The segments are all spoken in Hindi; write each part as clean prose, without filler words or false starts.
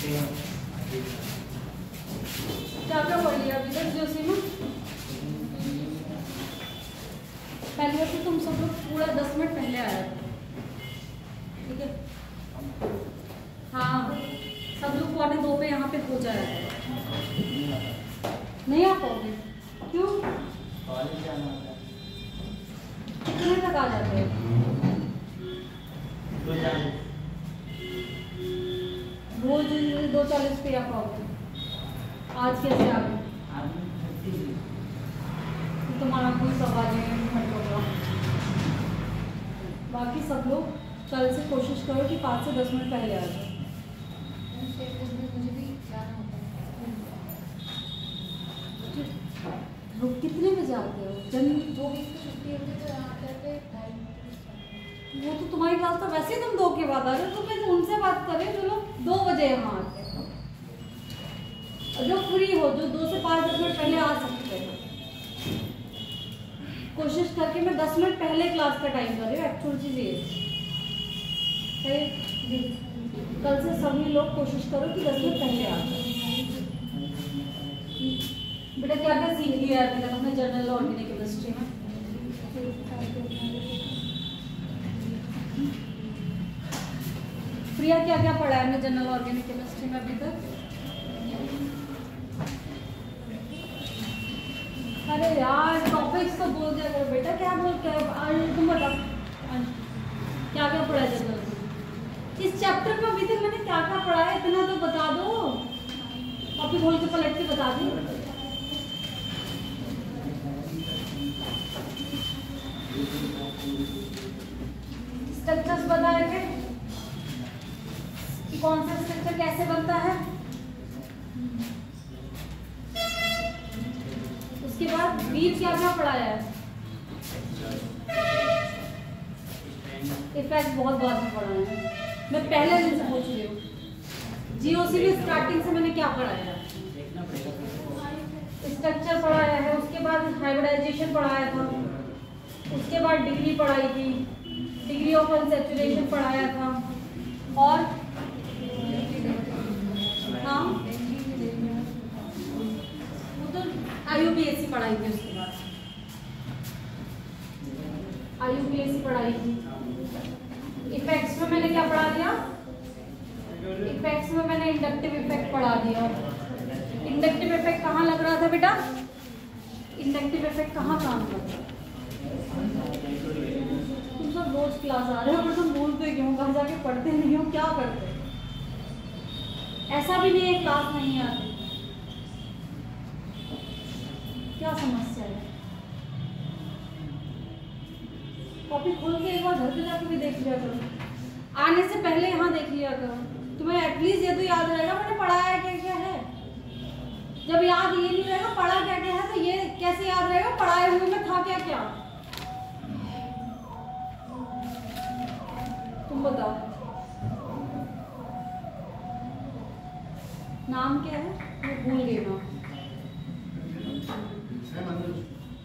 क्या क्या पढ़ लिया अभी तक जोशी में? पहले वैसे तुम सब लोग पूरा 10 मिनट पहले आया था, ठीक है? हाँ, सब लोग 1:45 पे यहाँ पे हो जाएगा। नहीं आ पाओगे? क्यों? कितने तक आ जाते हो? रोज 2:40 पे आ पाओगे? आज कैसे आ गए? तुम्हारा कोई सवाल नहीं होगा। बाकी सब लोग कल से कोशिश करो कि 5 से 10 मिनट पहले आ जाओ। मुझे भी जाना होता है। कितने बजे आते हो? जन 2 वीक की छुट्टी होती है तो यहाँ पे वो तो तुम्हारी क्लास तो वैसे ही तुम 2 के बाद आ रहे हो, तो मैं उनसे बात कर रही हूँ जो लोग 2 बजे यहाँ आते हैं, जो फ्री हो, जो 2 से 5-10 मिनट पहले आ सकते हैं। कोशिश करके मैं 10 मिनट पहले क्लास का टाइम कर रही हूँ, एक्चुअल चीज़ ये है। कल से सभी लोग कोशिश करो कि 10 मिनट पहले आ जाओ। बेटा क्या क्या सीख लिया है अभी तक अपने जनरल ऑर्गेनिक केमिस्ट्री में? प्रिया क्या क्या पढ़ा है हमने जनरल ऑर्गेनिक केमिस्ट्री में अभी तक? अरे यार टॉपिक्स तो बोल दिया करो बेटा, क्या बोलते हैं तुम बताओ क्या क्या पढ़ा है जनरल? इस चैप्टर में अभी तक मैंने क्या क्या पढ़ा है इतना तो बता दो, कॉपी खोल के पलट के बता दी। स्ट्रक्चर्स बताए थे कि कौन सा स्ट्रक्चर कैसे बनता है। उसके बाद बीज क्या क्या पढ़ाया है? इफेक्ट बहुत बाद में पढ़ाया है, मैं पहले दिन से पूछ रही हूँ। जीओसी में स्टार्टिंग से मैंने क्या पढ़ाया है? स्ट्रक्चर पढ़ाया है, उसके बाद हाइब्रिडाइजेशन पढ़ाया था, उसके बाद डिग्री पढ़ाई थी, डिग्री ऑफ अनसैचुरेशन पढ़ाया था, और हाँ वो तो IUPAC पढ़ाई थी। उसके बाद IUPAC पढ़ाई थी। इफेक्ट्स में मैंने क्या पढ़ा दिया? इफेक्ट्स में मैंने इंडक्टिव इफेक्ट पढ़ा दिया। इंडक्टिव इफेक्ट कहाँ लग रहा था बेटा? इंडक्टिव इफेक्ट कहाँ काम करता है? तुम सब रोज क्लास आ रहे हो पर तुम भूलते क्यों? घर जाके पढ़ते नहीं हो, क्या करते? ऐसा भी नहीं है क्लास नहीं आती, क्या समस्या है? कॉपी खोल के एक बार घर पे जाके भी देख लिया करो, आने से पहले यहाँ देख लिया करो, तुम्हें एटलीस्ट ये तो याद रहेगा मैंने पढ़ाया है क्या क्या है। जब याद ये नहीं रहेगा पढ़ा क्या क्या है तो ये कैसे याद रहेगा पढ़ाए हुए में था क्या क्या? तुम बताओ नाम क्या है? मैं भूल गई ना।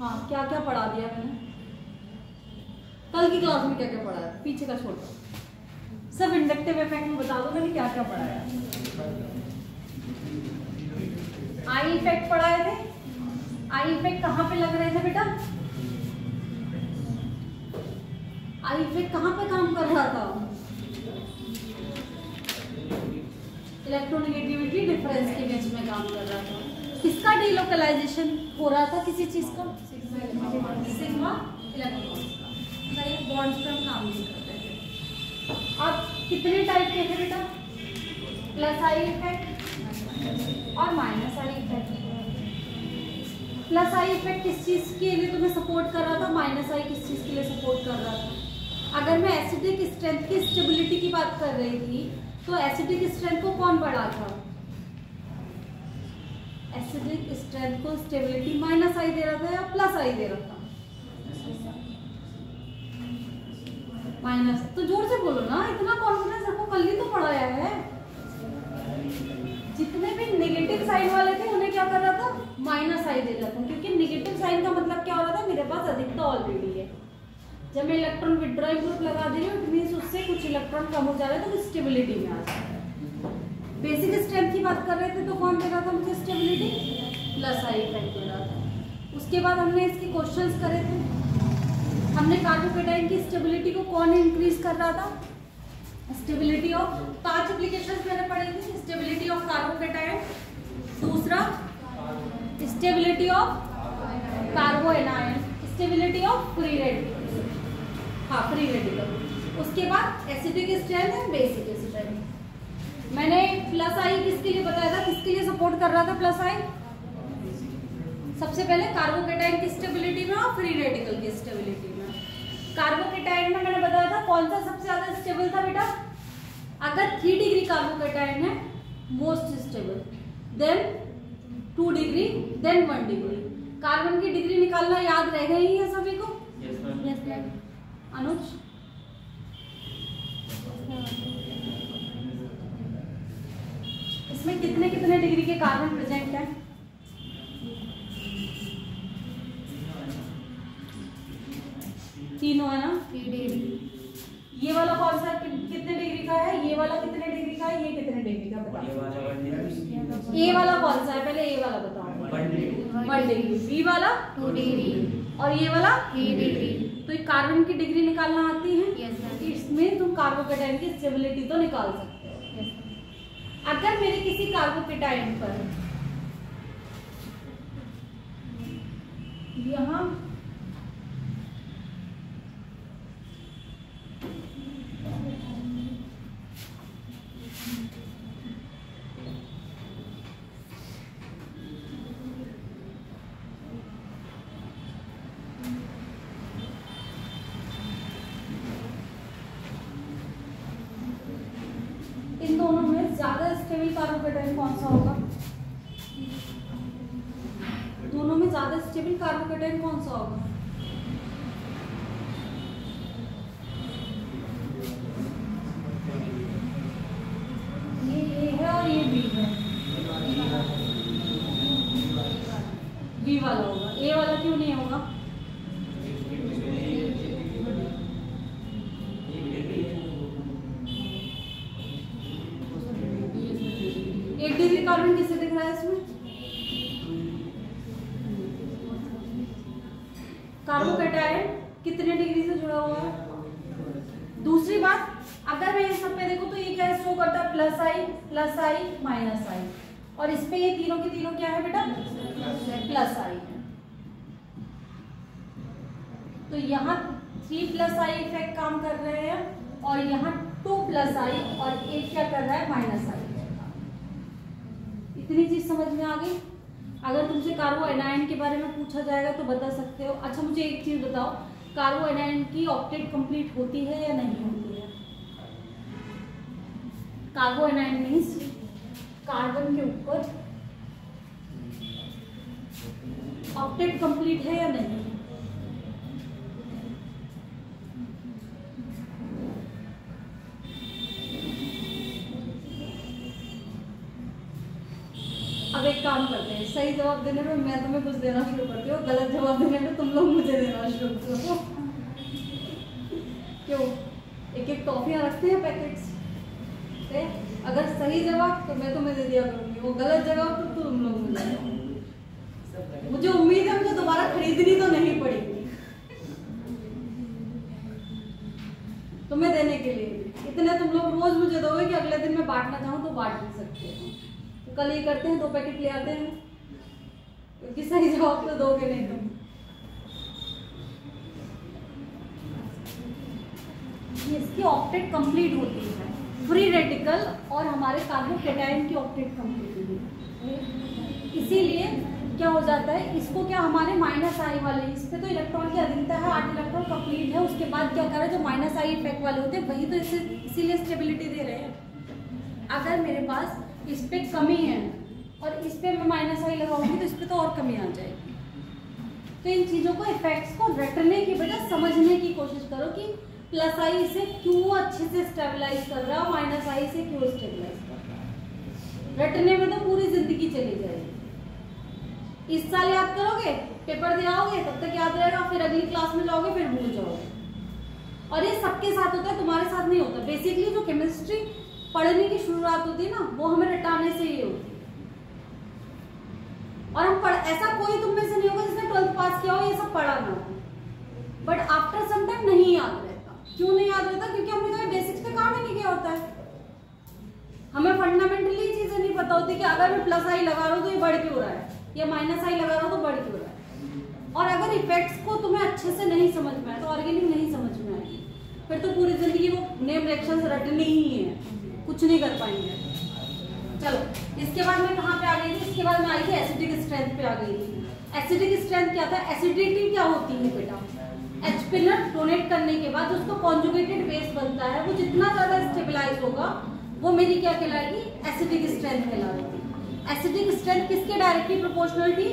हाँ क्या क्या पढ़ा दिया मैंने? कल की क्लास में क्या क्या पढ़ाया? पीछे का छोड़ दो, सब इंडक्टिव इफेक्ट में बता दो मैंने क्या क्या पढ़ाया। आई इफेक्ट पढ़ाए थे। आई इफेक्ट कहाँ पे लग रहे थे बेटा? आई इफेक्ट कहाँ पे काम कर रहा था? इलेक्ट्रोनेगेटिविटी डिफरेंस के बीच में काम कर रहा था। किसका डीलोकलाइजेशन हो रहा था? किसी चीज का? सिग्मा इलेक्ट्रॉन का। एक बॉन्ड्स पे हम काम नहीं करते थे। अब कितने टाइप के थे बेटा? प्लस आई इफेक्ट और minus I effect. Plus I effect किस चीज के लिए तुम्हें सपोर्ट कर रहा था? माइनस आई किस चीज के लिए सपोर्ट कर रहा था? अगर मैं एसिडिक स्ट्रेंथ की स्टेबिलिटी की बात कर रही थी तो एसिडिक स्ट्रेंथ को कौन बढ़ा था? एसिडिक स्ट्रेंथ को स्टेबिलिटी माइनस आई दे रहा था या प्लस आई दे रहा था? माइनस। तो जोर से बोलो ना, इतना कॉन्फिडेंस रखो, कल ही तो पढ़ाया है। जितने भी नेगेटिव साइन वाले थे उन्हें क्या कर रहा था? माइनस आई दे रहा था, क्योंकि नेगेटिव साइन का मतलब क्या हो रहा था? मेरे पास अधिकता ऑलरेडी है। जब मैं इलेक्ट्रॉन विड्रॉइंग ग्रुप लगा दे रही हूँ मीन्स उससे कुछ इलेक्ट्रॉन कम हो जा रहा है तो स्टेबिलिटी में आ जाता है। बेसिक स्ट्रेंथ की बात कर रहे थे तो कौन दे रहा था मुझे स्टेबिलिटी, प्लस आई इफेक्ट दे रहा था। उसके बाद हमने इसके क्वेश्चंस करे थे, हमने कार्बोकेटाइन की स्टेबिलिटी को कौन इंक्रीज कर रहा था, स्टेबिलिटी ऑफ 5 एप्लीकेशंस मैंने पढ़ी थी, स्टेबिलिटी ऑफ कार्बोकेटाइन, दूसरा stability of कार्बो anion, stability of free radical, हाँ फ्री रेडिकल, उसके बाद acidic strength and basic strength. मैंने प्लस आई किसके लिए बताया था, किसके लिए सपोर्ट कर रहा था प्लस आई, सबसे पहले कार्बोकेटाइन की स्टेबिलिटी में और फ्री रेडिकल की स्टेबिलिटी में। कार्बोकेटाइन में मैंने बताया था कौन सा सबसे ज्यादा स्टेबल था बेटा, अगर 3 डिग्री कार्बोकेटाइन है most stable, then 2 degree, then 1 degree. Carbon की डिग्री निकालना याद रह गई है सभी को? Yes ma'am. अनुज इसमें कितने कितने डिग्री के कार्बन प्रेजेंट है? तीनों है ना? 3 डिग्री। ये वाला कौन सा कितने डिग्री का है, ये वाला कितने डिग्री का है, ये कितने डिग्री का बताओ? ए वाला कौन सा है, पहले ए वाला बताओ। 1 डिग्री। बी वाला 2 डिग्री और ये वाला 3 डिग्री। तो ये कार्बन की डिग्री निकालना आती है? Yes ma'am. इसमें तुम कार्बोकेटाइन की स्टेबिलिटी तो निकाल सकते हो। अगर मेरे किसी कार्बोकेटाइन पर यहाँ इन दोनों में ज्यादा स्टेबल कार्बोकेटाइन कौन सा होगा, दोनों में ज्यादा स्टेबल कार्बोकेटाइन कौन सा होगा? ये ए है और ये बी है, बी वाला होगा। ए वाला क्यों नहीं होगा? एक डिग्री कार्बन किसे दिख रहा है इसमें? कार्बोकेटाइन कितने डिग्री से जुड़ा हुआ है? दूसरी बात, अगर मैं इस सब पे देखूं तो ये क्या शो करता है, प्लस आई माइनस आई, और इस पे ये तीनों के तीनों क्या है बेटा, प्लस आई है। तो यहाँ 3 प्लस आई इफेक्ट काम कर रहे हैं और यहाँ 2 प्लस आई और एक क्या कर रहा है, माइनस आई। इतनी चीज समझ में आ गई? अगर तुमसे कार्बो एनायन के बारे में पूछा जाएगा तो बता सकते हो। अच्छा मुझे एक चीज बताओ, कार्बो एनायन की ऑक्टेट कंप्लीट होती है या नहीं होती है? कार्बो एनायन मीन्स कार्बन के ऊपर ऑक्टेट कंप्लीट है या नहीं? अब एक काम करते हैं, सही जवाब देने में मैं तुम्हें कुछ देना शुरू करती हूँ, गलत जवाब देने में तुम लोग मुझे देना शुरू करो। क्यों? एक एक टॉफियाँ रखते हैं पैकेट्स, अगर सही जवाब तो मैं तुम्हें दे दिया करूँगी, वो गलत जवाब तो तुम लोग मुझे दो। मुझे उम्मीद है मुझे दोबारा खरीदनी तो नहीं पड़ेगी तुम्हें देने के लिए। इतने तुम लोग रोज मुझे दोगे कि अगले दिन मैं बांटना चाहूँ तो बांट भी सकते हो। तो कल ये करते हैं, 2 पैकेट ले आते हैं, क्योंकि सही जवाब तो दोगे नहीं तुम। इसकी ऑक्टेट कंप्लीट होती है, फ्री रेडिकल और हमारे कार्बोकेटाइन की ऑक्टेट कंप्लीट होती है। इसीलिए क्या हो जाता है, इसको क्या हमारे माइनस आई वाले, इस पे तो इलेक्ट्रॉन की अधिकता है, 8 इलेक्ट्रॉन कंप्लीट है, उसके बाद क्या कर रहे हैं, जो माइनस आई इफेक्ट वाले होते हैं वही तो इसीलिए स्टेबिलिटी दे रहे हैं। अगर मेरे पास इस पे कमी है और इस पे मैं माइनस आई लगाऊंगी तो इस पे तो और कमी आ जाएगी। तो इन चीज़ों को इफेक्ट्स को रटने की बजाय समझने की कोशिश करो कि प्लस आई से क्यों अच्छे से स्टेबलाइज कर रहा है, माइनस आई से क्यों स्टेबलाइज कर रहा है। रटने में तो पूरी जिंदगी चली जाएगी। इस साल याद करोगे, पेपर दे आओगे, तब तक याद रहेगा, फिर अगली क्लास में जाओगे फिर भूल जाओगे। और ये सबके साथ होता है, तुम्हारे साथ नहीं होता। बेसिकली जो केमिस्ट्री पढ़ने की शुरुआत होती है ना, वो हमें रटाने से ही होती है। और हम ऐसा कोई तुम में से नहीं होगा जिसने 12th पास किया हो ये सब पढ़ा ना हो, बट आफ्टर सम टाइम नहीं याद रहता। क्यों नहीं याद रहता? क्योंकि हमने कभी बेसिक्स पे काम ही नहीं किया होता है। हमें फंडामेंटली चीजें नहीं पता होती कि अगर मैं प्लस आई लगा रहा हूँ तो ये बढ़ क्यों रहा है, या माइनस आई लगा रहा हूँ तो बढ़ क्यों रहा है। और अगर इफेक्ट्स को तुम्हें अच्छे से नहीं समझ में आए तो ऑर्गेनिक नहीं समझ में आएगी, फिर तो पूरी जिंदगी वो नेम रिएक्शंस रटनी ही है, कुछ नहीं कर पाएंगे। चलो इसके बाद मैं कहाँ पे आ गई थी? इसके बाद मैं आई थी एसिडिक स्ट्रेंथ पे आ गई थी। एसिडिक स्ट्रेंथ क्या था? एसिडिटी क्या होती है बेटा? H पिनट डोनेट करने के बाद उसको कॉन्जुगेटेड बेस बनता है, वो जितना ज्यादा स्टेबलाइज होगा वो मेरी क्या कहलाएगी? एसिडिक स्ट्रेंथ कहलाएगी। एसिडिक स्ट्रेंथ किसके डायरेक्टली प्रोपोर्शनल थी?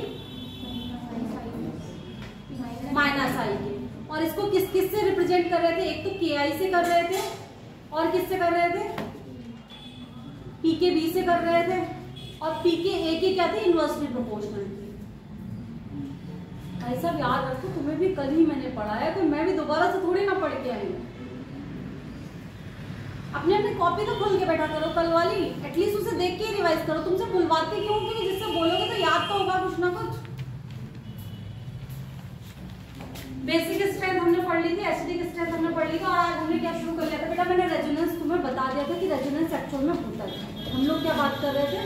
Minus I K. और इसको किस किस से रिप्रेजेंट कर रहे थे? एक तो KI से कर रहे थे, और किससे कर रहे थे? PKB से कर रहे थे, और PKA की क्या थी? इनवर्सली प्रोपोर्शनल थी। भाई साहब याद रखो, तुम्हें भी कल ही मैंने पढ़ाया, तो मैं भी दोबारा से थोड़ी ना पढ़ के आई हूँ। अपने अपने कॉपी तो खोल के बैठा करो कल वाली, एटलीस्ट उसे देख के ही रिवाइज करो। तुमसे बुलवाती क्यों? क्योंकि जिससे बोलोगे तो याद तो होगा कुछ ना कुछ। बेसिक स्ट्रेंथ हमने पढ़ ली थी, एसिडिक स्ट्रेंथ हमने पढ़ ली थी, और आज हमने क्या शुरू कर लिया था बेटा? मैंने रेजोनेंस तुम्हें बता दिया था कि रेजोनेंस एक्चुअल में होता है। हम लोग क्या बात कर रहे थे?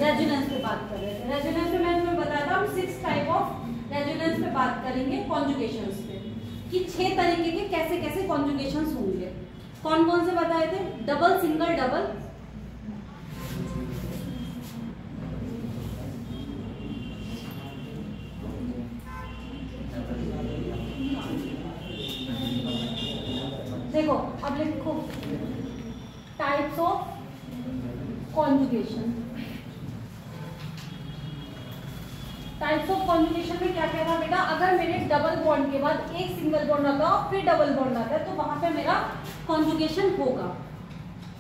रेजोनेंस पे बात कर रहे थे। रेजोनेंस पे मैंने तुम्हें बताया था हम 6 टाइप ऑफ रेजोनेंस पे बात करेंगे, कॉन्जुगेशंस पे, कि 6 तरीके के कैसे कैसे कॉन्जुगेशंस होंगे। कौन कौन से बताए थे? डबल, सिंगल, डबल, देखो अब लिखो types of conjugation. Types of conjugation में क्या कह रहा बेटा? अगर मेरे डबल बॉन्ड के बाद एक सिंगल बॉन्ड आता है फिर डबल बॉन्ड आता है तो वहां पे मेरा कॉन्जुगेशन होगा।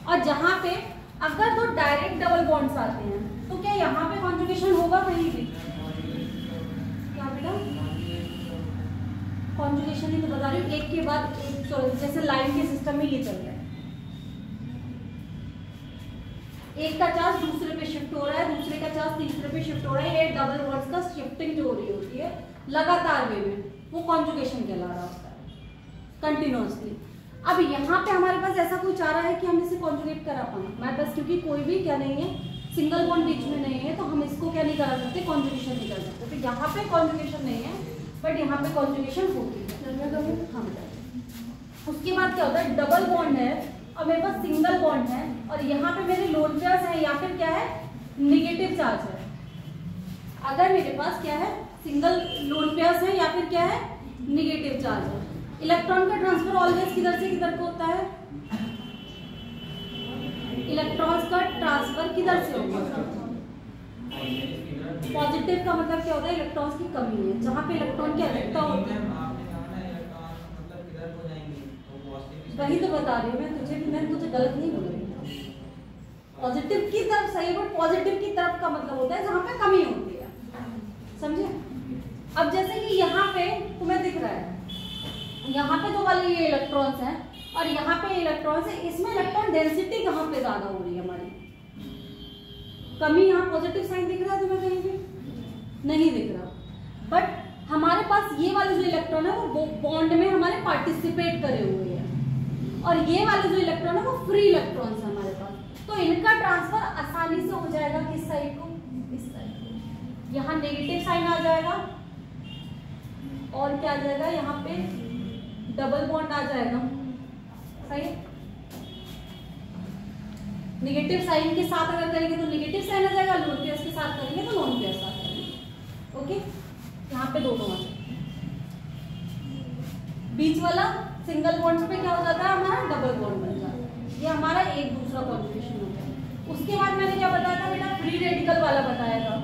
और जहां पे अगर दो डायरेक्ट डबल बॉन्ड्स आते हैं तो क्या यहाँ पे कॉन्जुगेशन होगा? कहीं भी क्या बेटा? कॉन्जुगेशन ही तो बता रही हूँ, एक के बाद एक, जैसे लाइन के सिस्टम में ये चल रहा है, एक का चार्ज दूसरे पे शिफ्ट हो रहा है, दूसरे का चार्ज तीसरे पे शिफ्ट हो रहा है। ये डबल बॉन्ड्स का शिफ्टिंग जो हो रही होती है लगातार वे में, वो कॉन्जुगेशन कहला रहा होता है, कंटिन्यूअसली। अब यहाँ पे हमारे पास ऐसा कोई चारा है कि हम इसे कॉन्जुगेट करा पाए हमारे पास, क्योंकि कोई भी क्या नहीं है, सिंगल बॉन्ड बीच में नहीं है, तो हम इसको क्या नहीं करा सकते? कॉन्जुगेशन नहीं कर सकते। तो यहाँ पे कॉन्जुगेशन नहीं है, बट यहाँ पे कॉन्जुगेशन होती है। हाँ, उसके बाद क्या होता है? डबल बॉन्ड है और मेरे पास सिंगल बॉन्ड है, और यहाँ पे मेरे लोन पेयर्स है या फिर क्या है? नेगेटिव चार्ज है। अगर मेरे पास क्या है? सिंगल लोन पेयर्स है या फिर क्या है? नेगेटिव चार्ज है। इलेक्ट्रॉन का ट्रांसफर ऑलवेज किधर से किधर को होता है? इलेक्ट्रॉन्स का ट्रांसफर किधर से होगा? पॉजिटिव का मतलब क्या होता है? इलेक्ट्रॉन्स की कमी है। जहाँ पे इलेक्ट्रॉन की अधिकता होती है, वही तो बता रही हूँ मैं तुझे, मैंने तुझे गलत नहीं बोल रही। पॉजिटिव की तरफ सही, बट पॉजिटिव की तरफ का मतलब होता है जहाँ पे कमी होती है, समझे? अब जैसे कि यहाँ पे तुम्हें दिख रहा है, यहाँ पे दो वाले ये इलेक्ट्रॉन्स हैं और यहाँ पे इलेक्ट्रॉन्स है, इसमें इलेक्ट्रॉन डेंसिटी कहाँ पे ज्यादा हो रही है? हमारी कमी। यहाँ पॉजिटिव साइन दिख रहा है तुम्हें? कहीं भी नहीं दिख रहा। बट हमारे पास ये वाले जो इलेक्ट्रॉन है वो बॉन्ड में हमारे पार्टिसिपेट करे हुए हैं, और ये वाले जो इलेक्ट्रॉन है वो फ्री इलेक्ट्रॉन्स है हमारे पास। तो इनका ट्रांसफर आसानी से हो जाएगा किस साइड को? इस साइड को। यहाँ नेगेटिव साइन आ जाएगा और क्या आ जाएगा? यहाँ पे डबल बॉन्ड आ जाएगा, सही? नेगेटिव साइन के साथ अगर करेंगे तो नेगेटिव साइन आ जाएगा, लोन पेयर्स के साथ करेंगे तो लोन पेयर्स आ जाएंगे। ओके, यहाँ पे दोनों आ जाएंगे। बीच वाला सिंगल बॉन्ड पे क्या हो जाता है? हमारा डबल बॉन्ड बन जाता है। ये हमारा एक दूसरा कॉन्जुगेशन होता है। उसके बाद मैंने क्या बताया था बेटा? फ्री रेडिकल वाला बताया था।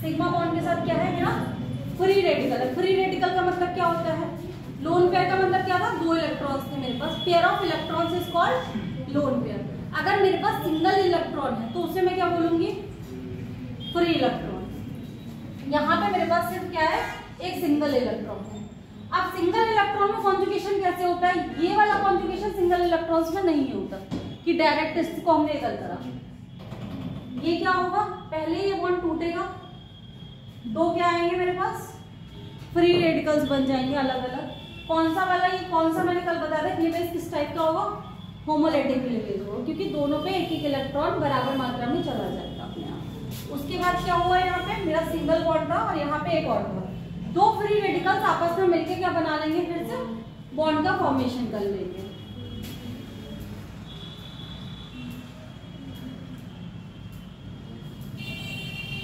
सिग्मा बॉन्ड के साथ क्या है मेरा? फ्री रेडिकल है। फ्री रेडिकल का मतलब क्या होता है? लोन पेयर का मतलब क्या था? दो इलेक्ट्रॉन्स थे मेरे पास, pair of electrons is called lone pair. अगर मेरे पास सिंगल इलेक्ट्रॉन है तो उसे मैं क्या बोलूंगी? Free electron. यहाँ पे मेरे पास सिर्फ क्या है? एक सिंगल इलेक्ट्रॉन है। अब सिंगल इलेक्ट्रॉन में कॉन्जुगेशन कैसे होता है? ये वाला कॉन्जुगेशन सिंगल इलेक्ट्रॉन्स में नहीं होता। कि डायरेक्ट इसको हमने इधर करा, ये क्या होगा, पहले ये बॉन्ड टूटेगा, दो क्या आएंगे मेरे पास, फ्री रेडिकल्स बन जाएंगे अलग अलग। कौन सा वाला, ये कौन सा मैंने कल बताया था, क्लीवेज किस टाइप का होगा, होमोलैटिक क्लीवेज होगा, क्योंकि दोनों पे एक एक इलेक्ट्रॉन बराबर मात्रा में चला जाएगा अपने आप। उसके बाद क्या हुआ, यहाँ पे मेरा सिंगल बॉन्ड था और यहाँ पे एक और था, दो फ्री रेडिकल्स आपस में मिलके क्या बना लेंगे, फिर से बॉन्ड का फॉर्मेशन कर लेंगे।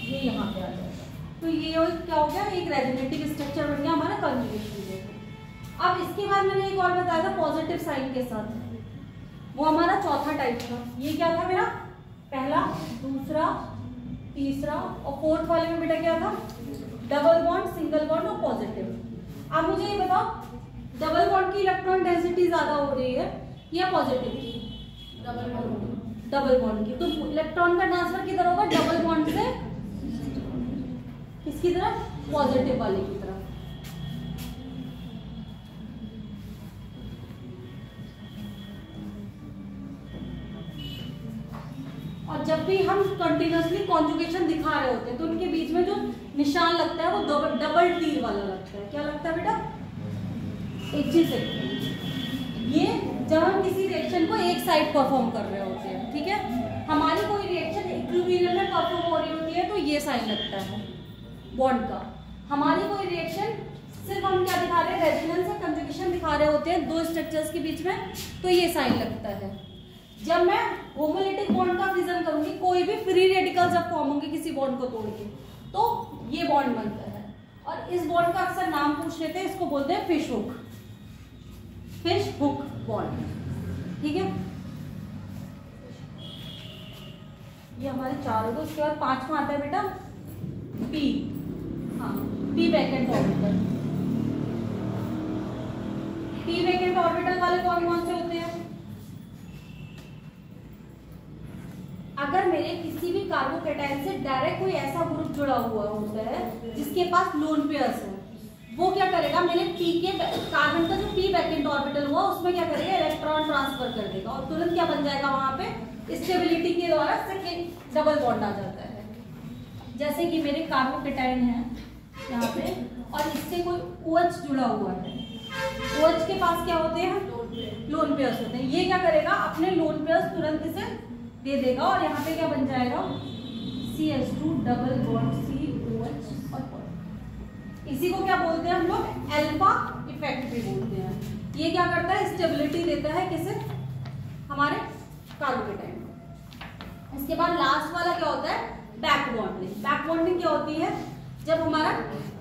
ये यहाँ पे आ जाएगा, तो ये क्या हो गया, एक रेजोनेटिव स्ट्रक्चर बन गया हमारा कंजुगेशन में। अब इसके बाद मैंने एक और बताया था पॉजिटिव साइन के साथ, वो हमारा चौथा टाइप था। ये क्या था मेरा, पहला, दूसरा, तीसरा और फोर्थ वाले में बेटा क्या था, डबल बॉन्ड, सिंगल बॉन्ड और पॉजिटिव। अब मुझे ये बताओ, डबल बॉन्ड की इलेक्ट्रॉन डेंसिटी ज्यादा हो रही है या पॉजिटिव की, डबल बॉन्ड की, तो इलेक्ट्रॉन का ट्रांसफर किधर होगा, डबल बॉन्ड से किसकी तरफ, पॉजिटिव वाले की तरफ। और जब भी हम कंटिन्यूअसली कॉन्जुगेशन दिखा रहे होते हैं तो उनके बीच में जो निशान लगता है वो डबल तीर वाला लगता है। क्या लगता है बेटा, एक चीज है, ये जब हम किसी रिएक्शन को एक साइड परफॉर्म कर रहे होते हैं, ठीक है, हमारी कोई रिएक्शन इक्विलिब्रियम में परफॉर्म हो रही होती है तो ये साइन लगता है बॉन्ड का। हमारी कोई रिएक्शन सिर्फ हम क्या दिखा रहे हैं, रेजोनेंस या कंजुगेशन दिखा रहे होते हैं दो स्ट्रक्चर्स के बीच में, तो ये साइन लगता है। जब मैं होमोलैटिक बॉन्ड का फिजन करूंगी, कोई भी फ्री रेडिकल जब फॉर्म होंगे किसी बॉन्ड को तोड़ के, तो ये बॉन्ड बनता है। और इस बॉन्ड का अक्सर नाम पूछ लेते हैं, इसको बोलते हैं fish hook, fish hook bond, ठीक है। ये हमारे चार हो गए। उसके बाद पांचवा आता है बेटा पी, हाँ, P vacant orbital. P vacant orbital वाले कौन कौन से होते हैं, अगर मेरे किसी भी कार्बोकैटायन से डायरेक्ट कोई ऐसा ग्रुप जुड़ा हुआ होता है जिसके पास लोन पेयर्स है, वो क्या करेगा, मेरे पी के कार्बन का जो पी वैकेंट ऑर्बिटल हुआ उसमें क्या करेगा, इलेक्ट्रॉन ट्रांसफर कर देगा और तुरंत क्या बन जाएगा, वहां पे स्टेबिलिटी के द्वारा सेकेंड डबल बॉन्ड आ जाता है। जैसे कि मेरे कार्बोकैटायन है यहाँ पे और इससे कोई OH जुड़ा हुआ है, OH के पास क्या होते हैं, लोन पेयर्स होते हैं। ये क्या करेगा, अपने लोन पेयर्स तुरंत इसे दे देगा और यहाँ पे क्या बन जाएगा, CH2 डबल बॉन्ड COH और इसी को क्या बोलते हैं हम लोग, अल्फा इफेक्ट भी बोलते हैं। ये क्या करता है, स्टेबिलिटी देता है किसे, हमारे कार्बोकैटायन को। इसके बाद लास्ट वाला क्या होता है, बैक बॉन्डिंग। बैक बॉन्डिंग क्या होती है, जब हमारा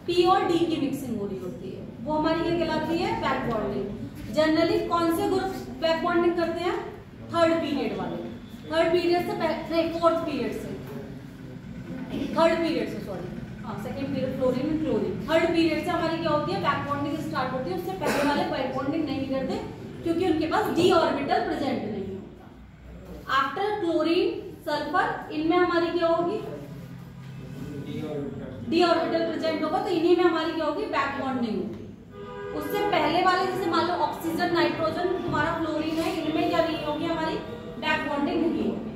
P और D की मिक्सिंग हो रही होती है, वो हमारी क्या कहलाती है, बैक बॉन्डिंग। जनरली कौन से ग्रुप बैक बॉन्डिंग करते हैं, थर्ड पीरियड वाले, थर्ड पीरियड से नहीं, फोर्थ पीरियड से, थर्ड पीरियड से, सॉरी, हाँ, second period fluorine and chlorine, third period से हमारी क्या होती है, बैक बॉन्डिंग स्टार्ट होती है। उससे पहले वाले बैक बॉन्डिंग नहीं करते क्योंकि उनके पास d ऑर्बिटल प्रेजेंट नहीं होता। आफ्टर क्लोरीन, सल्फर, इनमें हमारी क्या होगी, d ऑर्बिटल प्रेजेंट होगा, तो इन्हीं में हमारी क्या होगी, बैक बॉन्डिंग होगी। उससे पहले वाले जैसे मान लो ऑक्सीजन, नाइट्रोजन, तुम्हारा फ्लोरीन है, इनमें क्या नहीं होगी, हमारी बैक बॉन्डिंग नहीं होगी।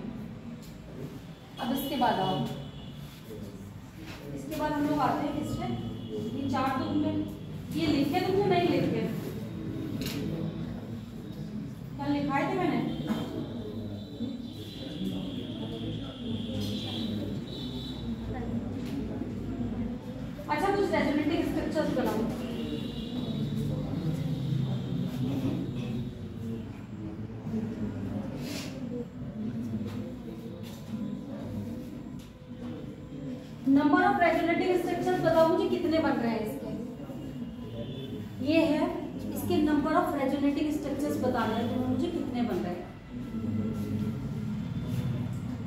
अब इसके बाद आओ, इसके बाद हम लोग आते हैं किससे, ये चार तो तुमने ये लिखे, तुमने नहीं लिखे, कल लिखाए थे मैंने, अच्छा कुछ रेजोनेटिव स्ट्रक्चर्स बनाओ। नंबर ऑफ रेजोनेटिव स्ट्रक्चर्स बताओ मुझे, कितने बन रहे हैं इसके, ये है, इसके नंबर ऑफ रेजोनेटिव स्ट्रक्चर्स बताना है तो मुझे कितने बन रहे हैं।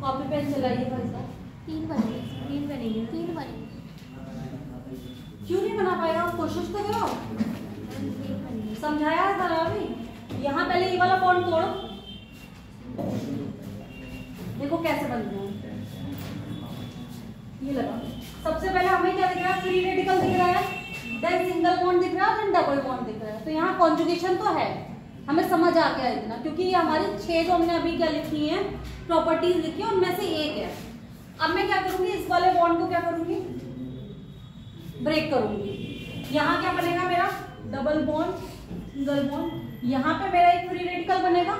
कॉपी पेन चलाइए भाई साहब। 3 बनेंगे, 3 बनेंगे, 3 बनेंगे। क्यों नहीं बना पाएगा, कोशिश तो करो, समझाया है सारा अभी। यहाँ पहले ये वाला बॉन्ड तोड़ो, देखो कैसे बन रहे हैं। ये लगा, सबसे पहले हमें क्या दिख रहा है, फ्री रेडिकल दिख रहा है, देन सिंगल बॉन्ड दिख रहा है, देन डबल बॉन्ड दिख रहा है। तो यहाँ कॉन्जुगेशन तो है, हमें समझ आ गया इतना, क्योंकि ये हमारी 6 जो हमने अभी क्या लिखी है प्रॉपर्टीज लिखी है, उनमें से एक है। अब मैं क्या करूंगी, इस वाले बॉन्ड को क्या करूंगी, ब्रेक करूंगी। यहाँ क्या बनेगा मेरा डबल बॉन्ड सिंगल बॉन्ड, यहाँ पे मेरा एक फ्री रेडिकल बनेगा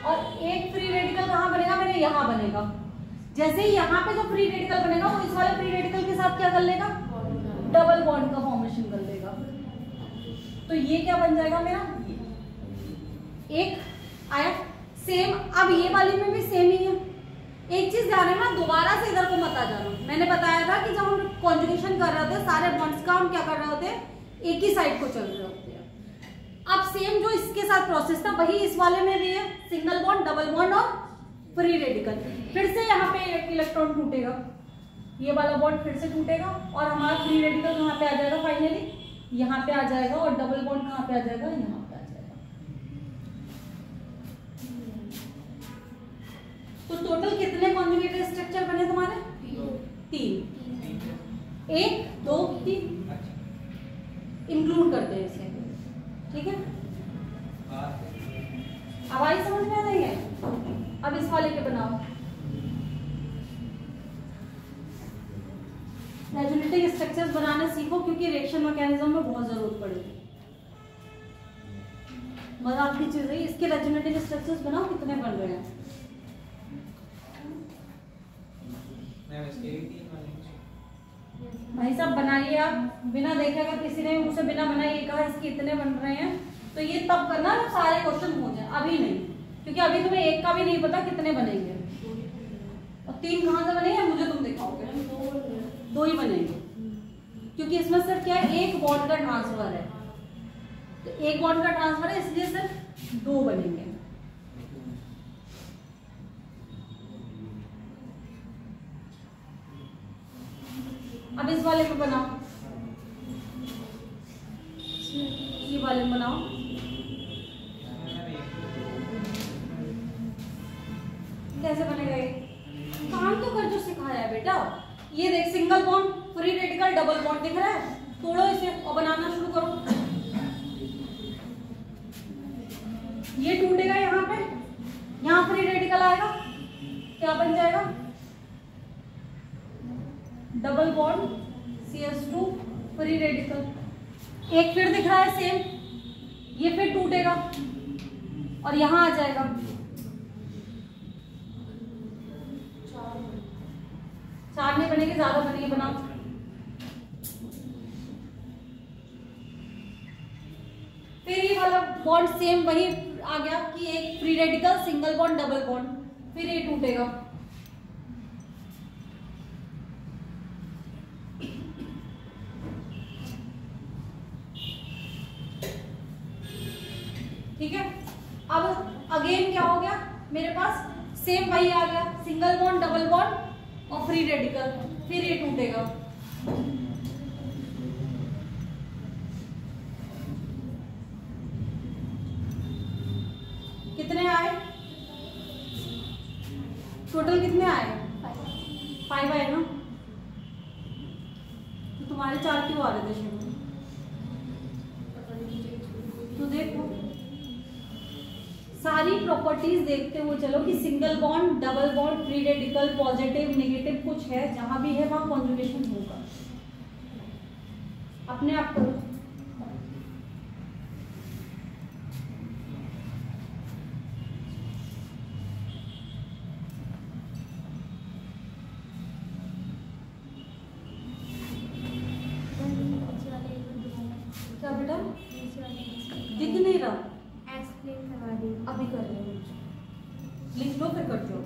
और एक फ्री रेडिकल कहाँ बनेगा मेरे, यहाँ बनेगा। जैसे ही यहाँ पे जो फ्री रेडिकल बनेगा वो इस वाले फ्री रेडिकल के साथ क्या कर लेगा, डबल बॉन्ड का फॉर्मेशन कर लेगा। तो ये क्या बन जाएगा मेरा, एक आया सेम। अब ये वाली में भी सेम ही है। एक चीज ध्यान रखना, दोबारा से इधर को मत आ जाना। मैंने बताया था कि जब हम कॉन्जुगेशन कर रहे थे सारे बॉन्ड्स का हम क्या कर रहे होते हैं, एक ही साइड को चल रहे होते हैं। अब सेम जो इसके साथ प्रोसेस था वही इस वाले में भी है, सिंगल बॉन्ड डबल बॉन्ड और फ्री रेडिकल। फिर से यहाँ पे एक इलेक्ट्रॉन टूटेगा, ये वाला बॉन्ड फिर से टूटेगा और हमारा फ्री रेडिकल कहाँ पे आ जाएगा, फाइनली यहाँ पे आ जाएगा और डबल बॉन्ड कहाँ पे आ जाएगा, यहाँ पे आ जाएगा। तो टोटल कितने कॉन्जुगेटेड स्ट्रक्चर बने तुम्हारे, 3, 1 2 3 इंक्लूड करते हैं इसे, ठीक है। अब आई समझ में आ रही है। अब इस वाले के बनाओ, रेजोनेटिंग स्ट्रक्चर्स बनाना सीखो, क्योंकि रिएक्शन मैकेनिज्म में बहुत जरूरत पड़ेगी। मजाक की चीज है, इसके रेजोनेटिंग स्ट्रक्चर्स बनाओ, कितने बन रहे हैं। भाई साहब बनाइए आप, बिना देखे अगर किसी ने मुझसे बिना बनाए ये कहा इसके इतने बन रहे हैं, तो ये तब करना जब सारे क्वेश्चन हो जाए, अभी नहीं, क्योंकि अभी तुम्हें एक का भी नहीं पता कितने बनेंगे और 3 कहाँ से बनेंगे मुझे तुम दिखाओगे, 2 ही बनेंगे, क्योंकि इसमें सिर्फ क्या है, एक बॉन्ड का ट्रांसफर है। तो एक बॉन्ड का ट्रांसफर है इसलिए सिर्फ 2 बनेंगे। अब इस वाले को बनाओ, ये वाले बनाओ, कैसे बनेगा ये, काम तो कर जो सिखाया है बेटा। ये देख single bond free radical double bond दिख रहा है, तोड़ो इसे और बनाना शुरू करो। ये टूटेगा यहाँ पे, यहाँ फ्री रेडिकल आएगा, क्या बन जाएगा, double bond CS2 free radical. एक फिर दिख रहा है सेम, ये फिर टूटेगा और यहां आ जाएगा, 4 नहीं बनेंगे, ज्यादा बनेंगे, बनाओ। फिर ये वाला बॉन्ड सेम वही आ गया कि एक free radical single bond double bond, फिर ये टूटेगा। ठीक है। अब अगेन क्या हो गया मेरे पास, सेम वही आ गया, सिंगल बॉन्ड डबल बॉन्ड और फ्री रेडिकल, फिर ये टूटेगा। कितने आए टोटल, कितने आए, 5 आए ना। तो तुम्हारे 4 क्यों आ रहे थे शुरू में, तो देखो सारी प्रॉपर्टीज देखते हुए चलो कि single bond double bond free radical positive negative कुछ है, जहां भी है वहां कॉन्जुगेशन होगा, अपने आप करो। क्या बेटा दिख नहीं रहा, अभी कर रहे हो, लिख लो फिर कर दो।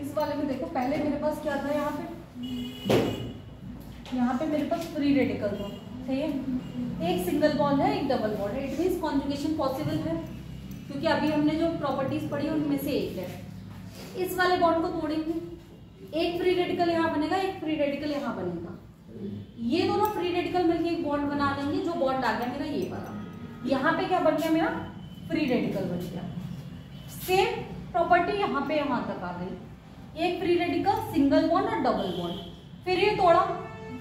इस वाले में देखो, पहले मेरे पास क्या था, यहाँ पे मेरे पास फ्री रेडिकल था, सही है, एक सिंगल बॉन्ड है एक डबल बॉन्ड है, इट मींस कॉन्जुगेशन पॉसिबल है, क्योंकि अभी हमने जो प्रॉपर्टीज पढ़ी उनमें से एक है। इस वाले बॉन्ड को तोड़ेंगे, एक फ्री रेडिकल यहाँ बनेगा, एक फ्री रेडिकल यहाँ बनेगा। ये दोनों फ्री रेडिकल मिलके एक बॉन्ड बना देंगे। जो बॉन्ड आ गया मेरा ये वाला, यहाँ पे क्या बन गया मेरा फ्री रेडिकल बन गया। सेम प्रॉपर्टी यहाँ पे यहाँ तक आ गई। एक फ्री रेडिकल, सिंगल बॉन्ड और डबल बॉन्ड। फिर ये तोड़ा,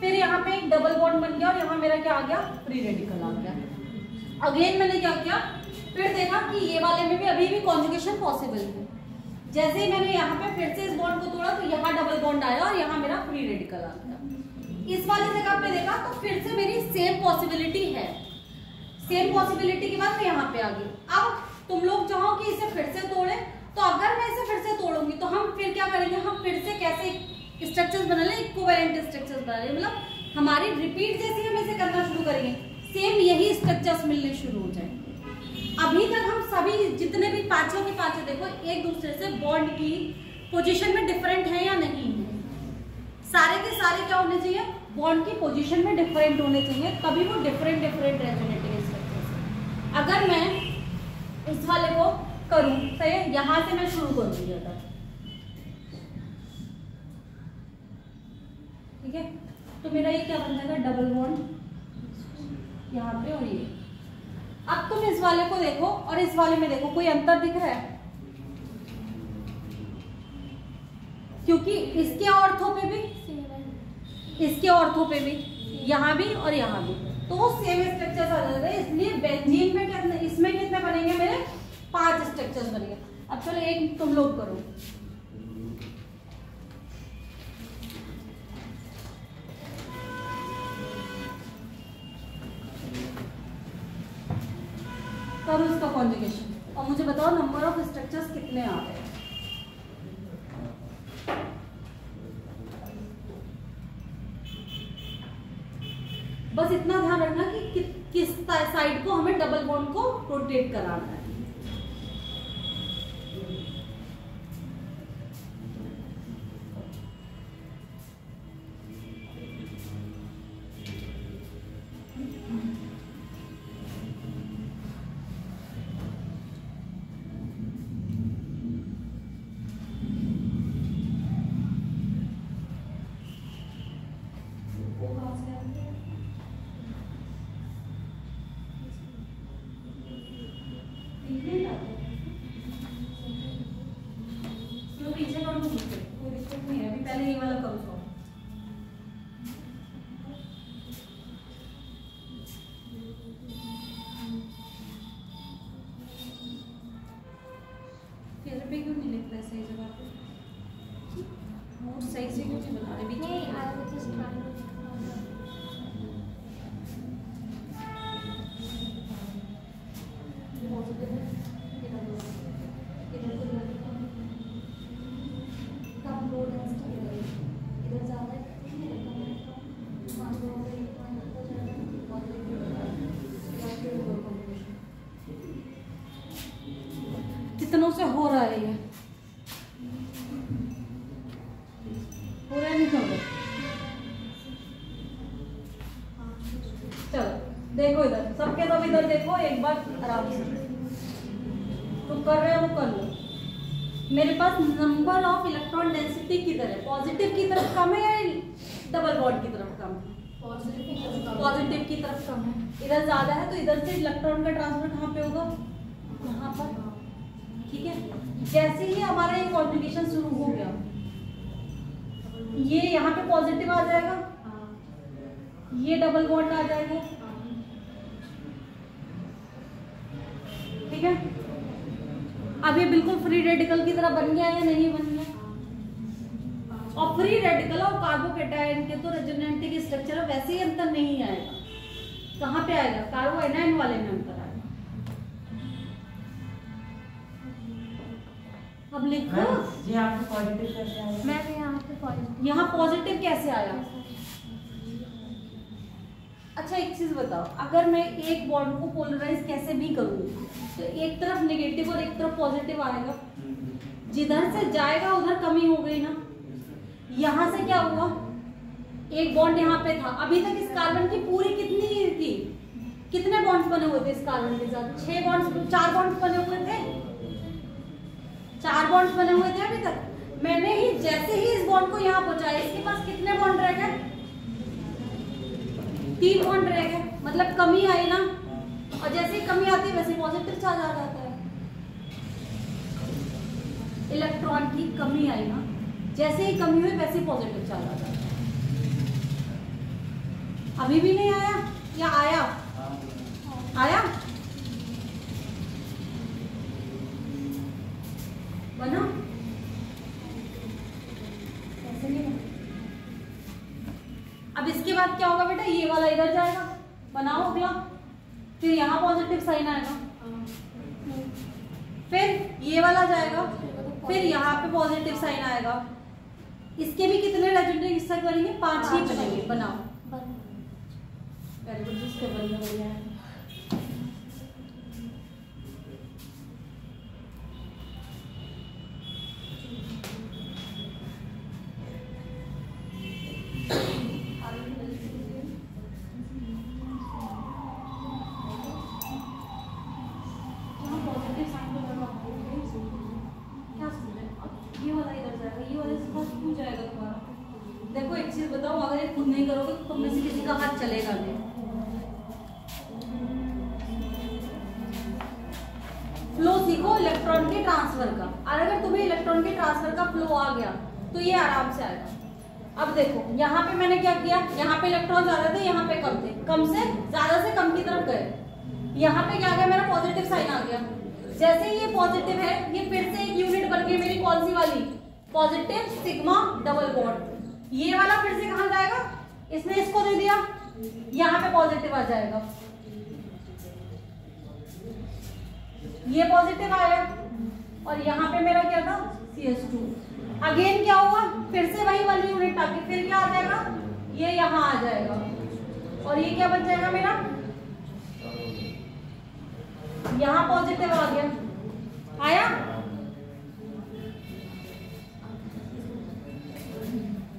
फिर यहाँ पे एक डबल बॉन्ड बन गया और यहाँ मेरा क्या आ गया फ्री रेडिकल आ गया। अगेन मैंने क्या किया, फिर देखा कि ये वाले में भी अभी भी कॉन्जुगेशन पॉसिबल है। जैसे ही मैंने यहाँ पे फिर से इस बॉन्ड को तोड़ा तो यहाँ डबल बॉन्ड आया और यहाँ मेरा फ्री रेडिकल आ गया। इस वाले जगह पे देखा तो फिर से मेरी सेम पॉसिबिलिटी है। सेम पॉसिबिलिटी के बाद मैं यहाँ पे आ गई। अब तुम लोग चाहो कि इसे फिर से तोड़े, तो अगर मैं इसे फिर से तोड़ूंगी तो हम फिर क्या करेंगे, हम फिर से कैसे स्ट्रक्चर्स बना ले, इक्विवेलेंट स्ट्रक्चर्स बना ले, मतलब हमारी रिपीट जैसे हम इसे करना शुरू करेंगे सेम यही स्ट्रक्चर्स मिलने शुरू हो जाएंगे। अभी तक हम सभी जितने भी पांचों के पांचों देखो एक दूसरे से बॉन्ड की पोजीशन में डिफरेंट है या नहीं है। सारे के सारे क्या होने चाहिए, बॉन्ड की पोजीशन में डिफरेंट होने चाहिए, तभी वो डिफरेंट रेजोनेटिव स्ट्रक्चर्स। अगर मैं इस वाले को करूं, सही है, यहां से मैं शुरू करूंगी अगर, ठीक है, तो मेरा ये क्या बन जाएगा डबल बॉन्ड यहाँ पे और ये। अब तुम इस वाले को देखो और इस वाले में देखो, कोई अंतर दिख रहा है? क्योंकि इसके ऑर्थो पे भी, इसके ऑर्थो पे भी, यहाँ भी और यहाँ भी, तो वो सेम स्ट्रक्चर्स आ जाते हैं। इसलिए बेंजीन में कितने, इसमें कितने बनेंगे मेरे 5 स्ट्रक्चर्स बनेंगे। अब चलो एक तुम लोग करो, करो इसका कॉन्जुगेशन और मुझे बताओ नंबर ऑफ स्ट्रक्चर्स कितने आ रहे हैं। बस इतना ध्यान रखना कि किस साइड को हमें डबल बॉन्ड को रोटेट कराना है। क्यों नहीं लिख रहे सही जगह पे? नोट सही से क्यों नहीं बता रहे? बीच में कितनों से हो रहा है ये, हो रहा नहीं हो रहा? चलो देखो इधर, सबके सब इधर देखो एक बार आराम से, तुम कर रहे हो वो कर लो। मेरे पास नंबर ऑफ इलेक्ट्रॉन डेंसिटी किधर है, पॉजिटिव की तरफ कम है या डबल बॉन्ड की तरफ कम है? पॉजिटिव की तरफ कम है। इधर ज्यादा है तो इधर से इलेक्ट्रॉन का ट्रांसफर कहाँ पे होगा, यहाँ पर, ठीक है। जैसे ही हमारा ये कॉन्जुगेशन शुरू हो गया, ये यहाँ पे पॉजिटिव आ जाएगा, ये डबल बॉन्ड आ जाएगा, ठीक है। अब ये बिल्कुल फ्री रेडिकल की तरह बन गया या नहीं बन गया? और फ्री रेडिकल और कार्बोकेटायन के तो रेजोनेटिव स्ट्रक्चर वैसे ही अंतर नहीं आएगा। कहाँ पे आएगा? कार्बो एनायन वाले में अंतर आएगा। अब लिखो यहाँ पे पॉजिटिव कैसे आया? मैं भी यहाँ पे पॉजिटिव, यहाँ पॉजिटिव कैसे आया? अच्छा एक चीज बताओ, अगर मैं एक बॉन्ड को पोलराइज कैसे भी करूँ तो एक तरफ नेगेटिव और एक तरफ पॉजिटिव आएगा, जिधर से जाएगा उधर कमी हो गई ना। यहाँ से क्या हुआ, एक बॉन्ड यहाँ पे था, अभी तक इस कार्बन की पूरी कितनी थी, कितने बॉन्ड्स बने हुए थे इस कार्बन के साथ? 4 बॉन्ड्स बने हुए थे, 4 बॉन्ड्स बने हुए थे अभी तक। मैंने ही जैसे ही इस बॉन्ड को यहाँ पहुंचाया, इसके पास कितने बॉन्ड रह गए? 3 बॉन्ड रह गए, मतलब कमी आई ना। और जैसे ही कमी आती है वैसे पॉजिटिव चार्ज आ जाता है। इलेक्ट्रॉन की कमी आई ना, जैसे ही कमी हुई वैसे पॉजिटिव चार्ज आ जाता है। अभी भी नहीं आया या आया? आया? बना? ऐसे नहीं बना। अब इसके बाद क्या होगा बेटा? ये वाला इधर जाएगा, बनाओ अगला, फिर यहाँ पॉजिटिव साइन आएगा, फिर ये वाला जाएगा, फिर यहाँ पे पॉजिटिव साइन आएगा। इसके भी कितने रेजोनेटिंग स्ट्रक्चर बनेंगे? 5 ही बनेंगे। बनाओ। वेरी गुड, जिसके बढ़िया बढ़िया है। देखो एक चीज बताओ, अगर ये खुद नहीं करोगे तो तुम में से किसी का हाथ चलेगा नहीं। फ्लो सीखो इलेक्ट्रॉन के ट्रांसफर का, और अगर तुम्हें इलेक्ट्रॉन के ट्रांसफर का फ्लो आ गया तो ये आराम से आएगा। अब देखो यहाँ पे मैंने क्या किया, यहाँ पे इलेक्ट्रॉन ज्यादा थे, यहाँ पे कम थे, कम से ज्यादा से कम की तरफ गए। यहाँ पे क्या गया? मेरा पॉजिटिव साइन आ गया। जैसे ही ये पॉजिटिव है, ये फिर से एक यूनिट बन गई मेरी, कौन सी वाली? Positive sigma double bond. ये वाला फिर से कहां जाएगा? इसने इसको दे दिया, यहाँ पे पॉजिटिव आ जाएगा, ये पॉजिटिव आया, और यहाँ पे मेरा क्या था? CS2। अगेन क्या हुआ? फिर से वही वाली यूनिट आके फिर क्या आ जाएगा? ये यहाँ आ जाएगा, और ये क्या बन जाएगा मेरा? यहाँ पॉजिटिव आ गया, आया।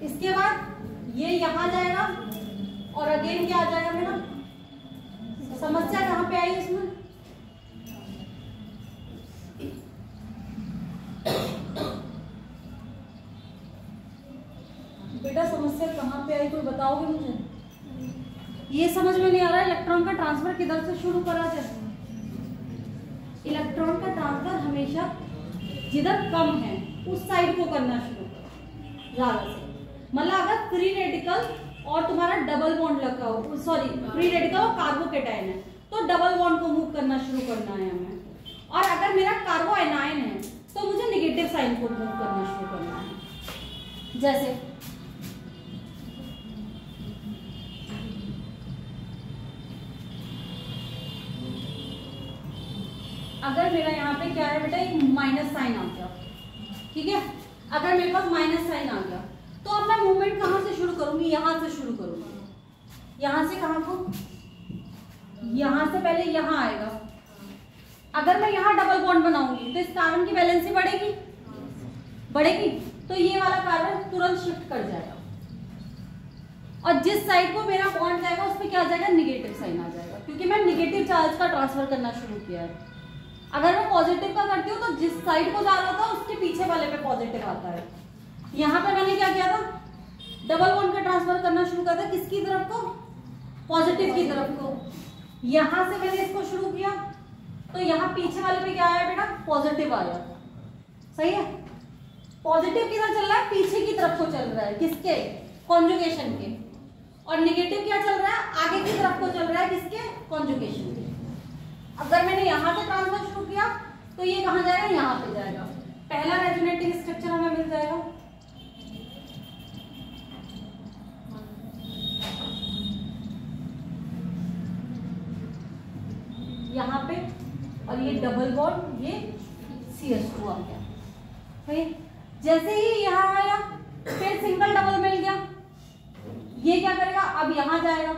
इसके बाद ये यहाँ जाएगा, और अगेन क्या आ जाएगा मेरा? समस्या कहाँ पे आई इसमें? बेटा समस्या कहाँ पे आई, कोई बताओगे मुझे? ये समझ में नहीं आ रहा इलेक्ट्रॉन का ट्रांसफर किधर से शुरू करा जाए? इलेक्ट्रॉन का ट्रांसफर हमेशा जिधर कम है उस साइड को करना शुरू करो ज्यादा से। मतलब अगर फ्री रेडिकल और तुम्हारा डबल बॉन्ड लगा हो, सॉरी फ्री रेडिकल और कार्बोकेटाइन है, तो डबल बॉन्ड को मूव करना शुरू करना है हमें। और अगर मेरा कार्बो आयनाइन है तो मुझे नेगेटिव साइन को मूव करना शुरू करना है। जैसे अगर मेरा यहाँ पे क्या है बेटा, एक माइनस साइन आ गया, ठीक है। अगर मेरे पास माइनस साइन आ गया तो अब मैं मूवमेंट कहाँ से शुरू करूंगी? यहाँ से शुरू करूंगी। यहाँ से कहाँ को? यहाँ से पहले यहाँ आएगा। अगर मैं यहाँ डबल बॉन्ड बनाऊंगी तो इस कार्बन की वैलेंसी बढ़ेगी, बढ़ेगी, तो ये वाला कार्बन तुरंत शिफ्ट कर जाएगा, और जिस साइड को मेरा बॉन्ड जाएगा उसमें क्या आ जाएगा? निगेटिव साइन आ जाएगा, क्योंकि मैं निगेटिव चार्ज का ट्रांसफर करना शुरू किया है। अगर मैं पॉजिटिव का करती हूँ तो जिस साइड को जा रहा था उसके पीछे वाले पे पॉजिटिव आता है। यहाँ पे मैंने क्या किया था? डबल बॉन्ड का ट्रांसफर करना शुरू किया था, किसकी तरफ को? पॉजिटिव की तरफ को। यहाँ से मैंने इसको शुरू किया तो यहाँ पीछे वाले पे क्या आया बेटा? पॉजिटिव आया। सही है, पॉजिटिव किधर चल रहा है? पीछे की तरफ को चल रहा है, किसके? कॉन्जुगेशन के। और नेगेटिव क्या चल रहा है? आगे की तरफ को चल रहा है, किसके? कॉन्जुगेशन के। अगर मैंने यहाँ से ट्रांसफर शुरू किया तो ये कहाँ जाएगा? यहाँ पे जाएगा। पहला रेजोनेटिंग स्ट्रक्चर हमें मिल जाएगा। यहाँ पे, और ये डबल बॉन्ड, ये CS2 आ गया। सही, जैसे ही यहाँ आया फिर सिंगल डबल मिल गया, ये क्या करेगा? अब यहाँ जाएगा।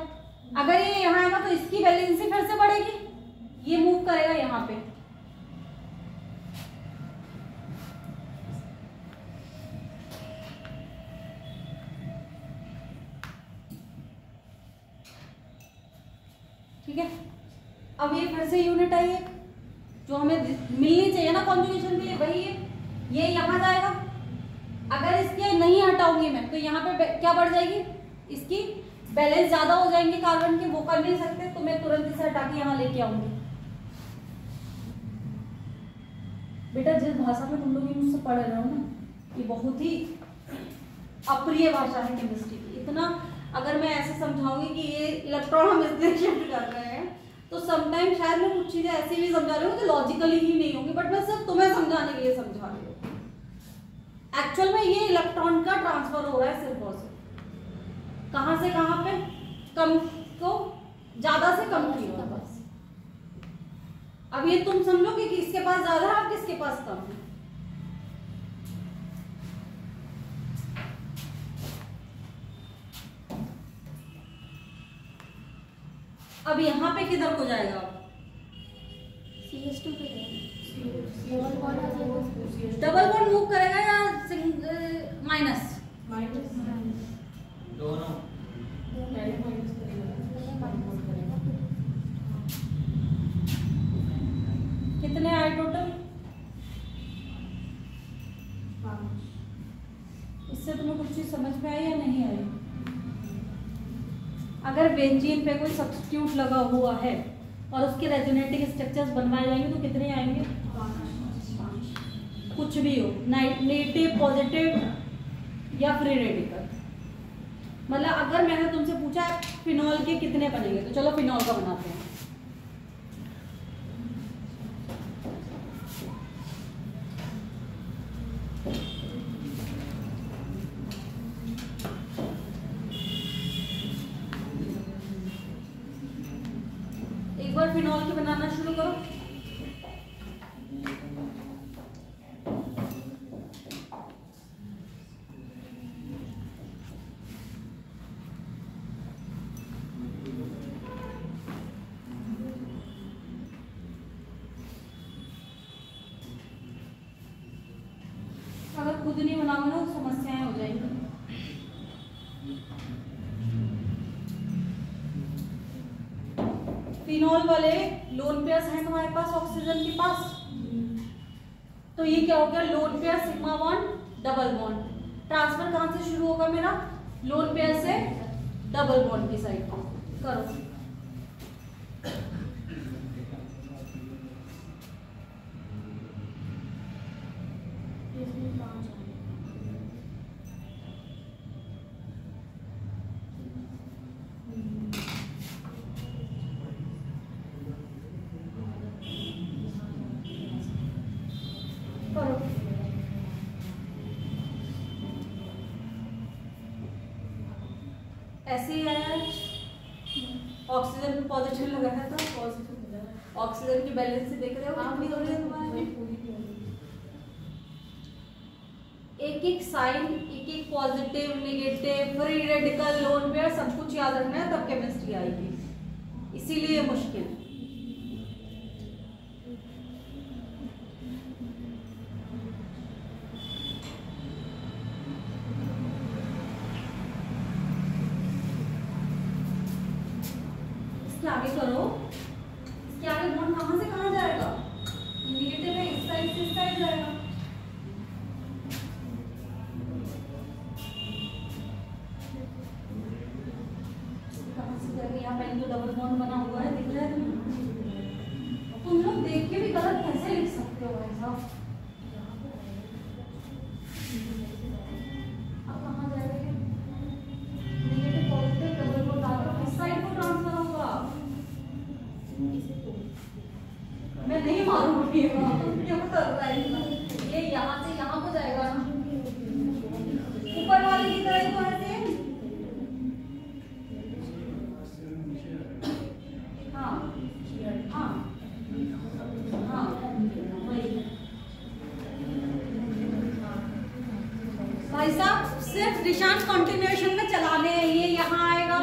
अगर ये यहाँ आएगा तो इसकी वैलेंसी फिर से बढ़ेगी, ये मूव करेगा यहाँ पे। ठीक है, अब ये फिर से यूनिट आई है जो हमें मिलनी चाहिए ना कॉन्जुगेशन के लिए, वही है। ये यहाँ जाएगा, अगर इसके नहीं हटाऊंगी मैं तो यहाँ पे क्या बढ़ जाएगी, इसकी बैलेंस ज्यादा हो जाएंगे कार्बन के, वो कर नहीं सकते, तो मैं तुरंत इसे हटा के यहाँ लेके आऊंगी। बेटा जिस भाषा में तुम लोग ये मुझसे पढ़ रहे हो ना, ये बहुत ही अप्रिय भाषा है केमिस्ट्री की। इतना अगर मैं ऐसे समझाऊंगी कि ये इलेक्ट्रॉन हम इसलिए शिफ्ट कर रहे हैं, तो समटाइम शायद मैं कुछ चीजें ऐसी भी समझा रही हूँ कि लॉजिकली ही नहीं होंगी, बट मैं सिर्फ तुम्हें समझाने के लिए समझा रही हूँ। एक्चुअल में ये इलेक्ट्रॉन का ट्रांसफर हो रहा है सिर्फ और सिर्फ कहां से कहां पे, कम को ज्यादा से कम की ओर बस। अब ये तुम समझोगे कि इसके पास ज्यादा है और किसके पास कम है। अब यहाँ पे किधर को जाएगा, CH2 पे डबल बॉन्ड मूव करेगा या माइनस, दोनों कितने आए टोटल, इससे तुम्हें कुछ चीज समझ में आई या नहीं आई। अगर बेंजीन पे कोई सब्स्टिट्यूट लगा हुआ है और उसके रेजोनेटिंग स्ट्रक्चर्स बनवाए जाएंगे तो कितने आएंगे, 5। कुछ भी हो, नेगेटिव पॉजिटिव या फ्री रेडिकल। मतलब अगर मैंने तुमसे पूछा फिनॉल के कितने बनेंगे, तो चलो फिनॉल का बनाते हैं। एक बार फिनॉल की बनाना शुरू करो। अगर खुद नहीं बनाओगे ना तो समस्याएं हो जाएंगी। फिनॉल वाले लोन पेयर्स हैं तुम्हारे पास ऑक्सीजन के पास, तो ये क्या हो गया, lone pair sigma bond double bond. Transfer कहां से शुरू होगा मेरा, लोन पेयर से डबल बॉन्ड की साइड करो। ऐसे ही आया, ऑक्सीजन पे पॉजिटिव लगाया था, पॉजिटिव ऑक्सीजन की बैलेंस से देख रहे हो कितनी हो रही है तुम्हारे, एक एक साइन, एक एक positive negative free radical lone pair सब कुछ याद रखना है, तब केमिस्ट्री आएगी, इसीलिए मुश्किल। आगे करो, इसके आगे बॉन्ड कहां से कहां जाएगा, नेगेटिव है इस साइड से इस साइड जाएगा। कहां से जाएगा, यहाँ पहले तो डबल बॉन्ड बना हुआ है, दिख रहा है तुम्हें। तुम लोग देख के भी गलत कैसे लिख सकते हो भाई साहब। अब कहां जाएगा, नेगेटिव पॉजिटिव डबल बॉन्ड आएगा, इस साइड को ट्रांसफर होगा। मैं नहीं मारूंगी, क्यों कर रहा है, ये यहाँ से यहाँ को जाएगा ना, ऊपर वाले की तरह तो ऐसे, हाँ हाँ हाँ वही। भाई साहब सिर्फ निशान कंटिन्यूएशन में चलाने हैं, ये यहाँ आएगा,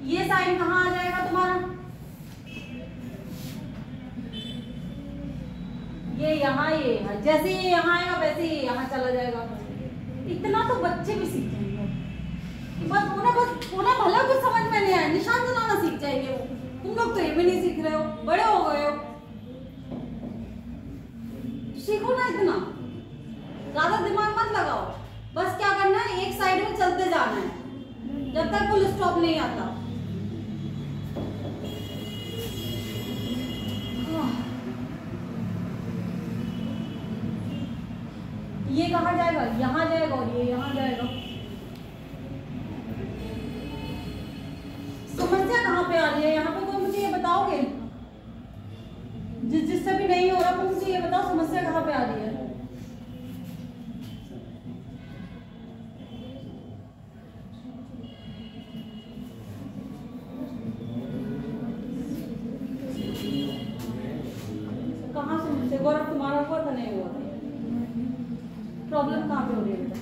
ये साइन कहाँ आ जाएगा तुम्हारा, ये यहाँ, ये जैसे ये यहाँ आएगा वैसे ये यहाँ चला जाएगा। इतना तो बच्चे भी सीख जाएंगे, बस उन्हें भला कुछ समझ में नहीं आया, निशान चलाना सीख जाएंगे वो। तुम लोग तो ये भी नहीं सीख रहे हो, बड़े हो गए हो, सीखो ना, इतना ज्यादा दिमाग मत लगाओ। बस क्या जब तक फुल स्टॉप नहीं आता। ये कहाँ जाएगा, यहाँ जाएगा और ये यहाँ जाएगा। समस्या कहाँ पे आ रही है यहाँ पे, कोई मुझे ये बताओगे? जिससे भी नहीं हो रहा तो मुझे ये बताओ समस्या कहाँ पे आ रही है। कहाँ समस्या? गौरव तुम्हारा हुआ था नहीं हुआ था? प्रॉब्लम कहाँ पे हो रही है बेटा?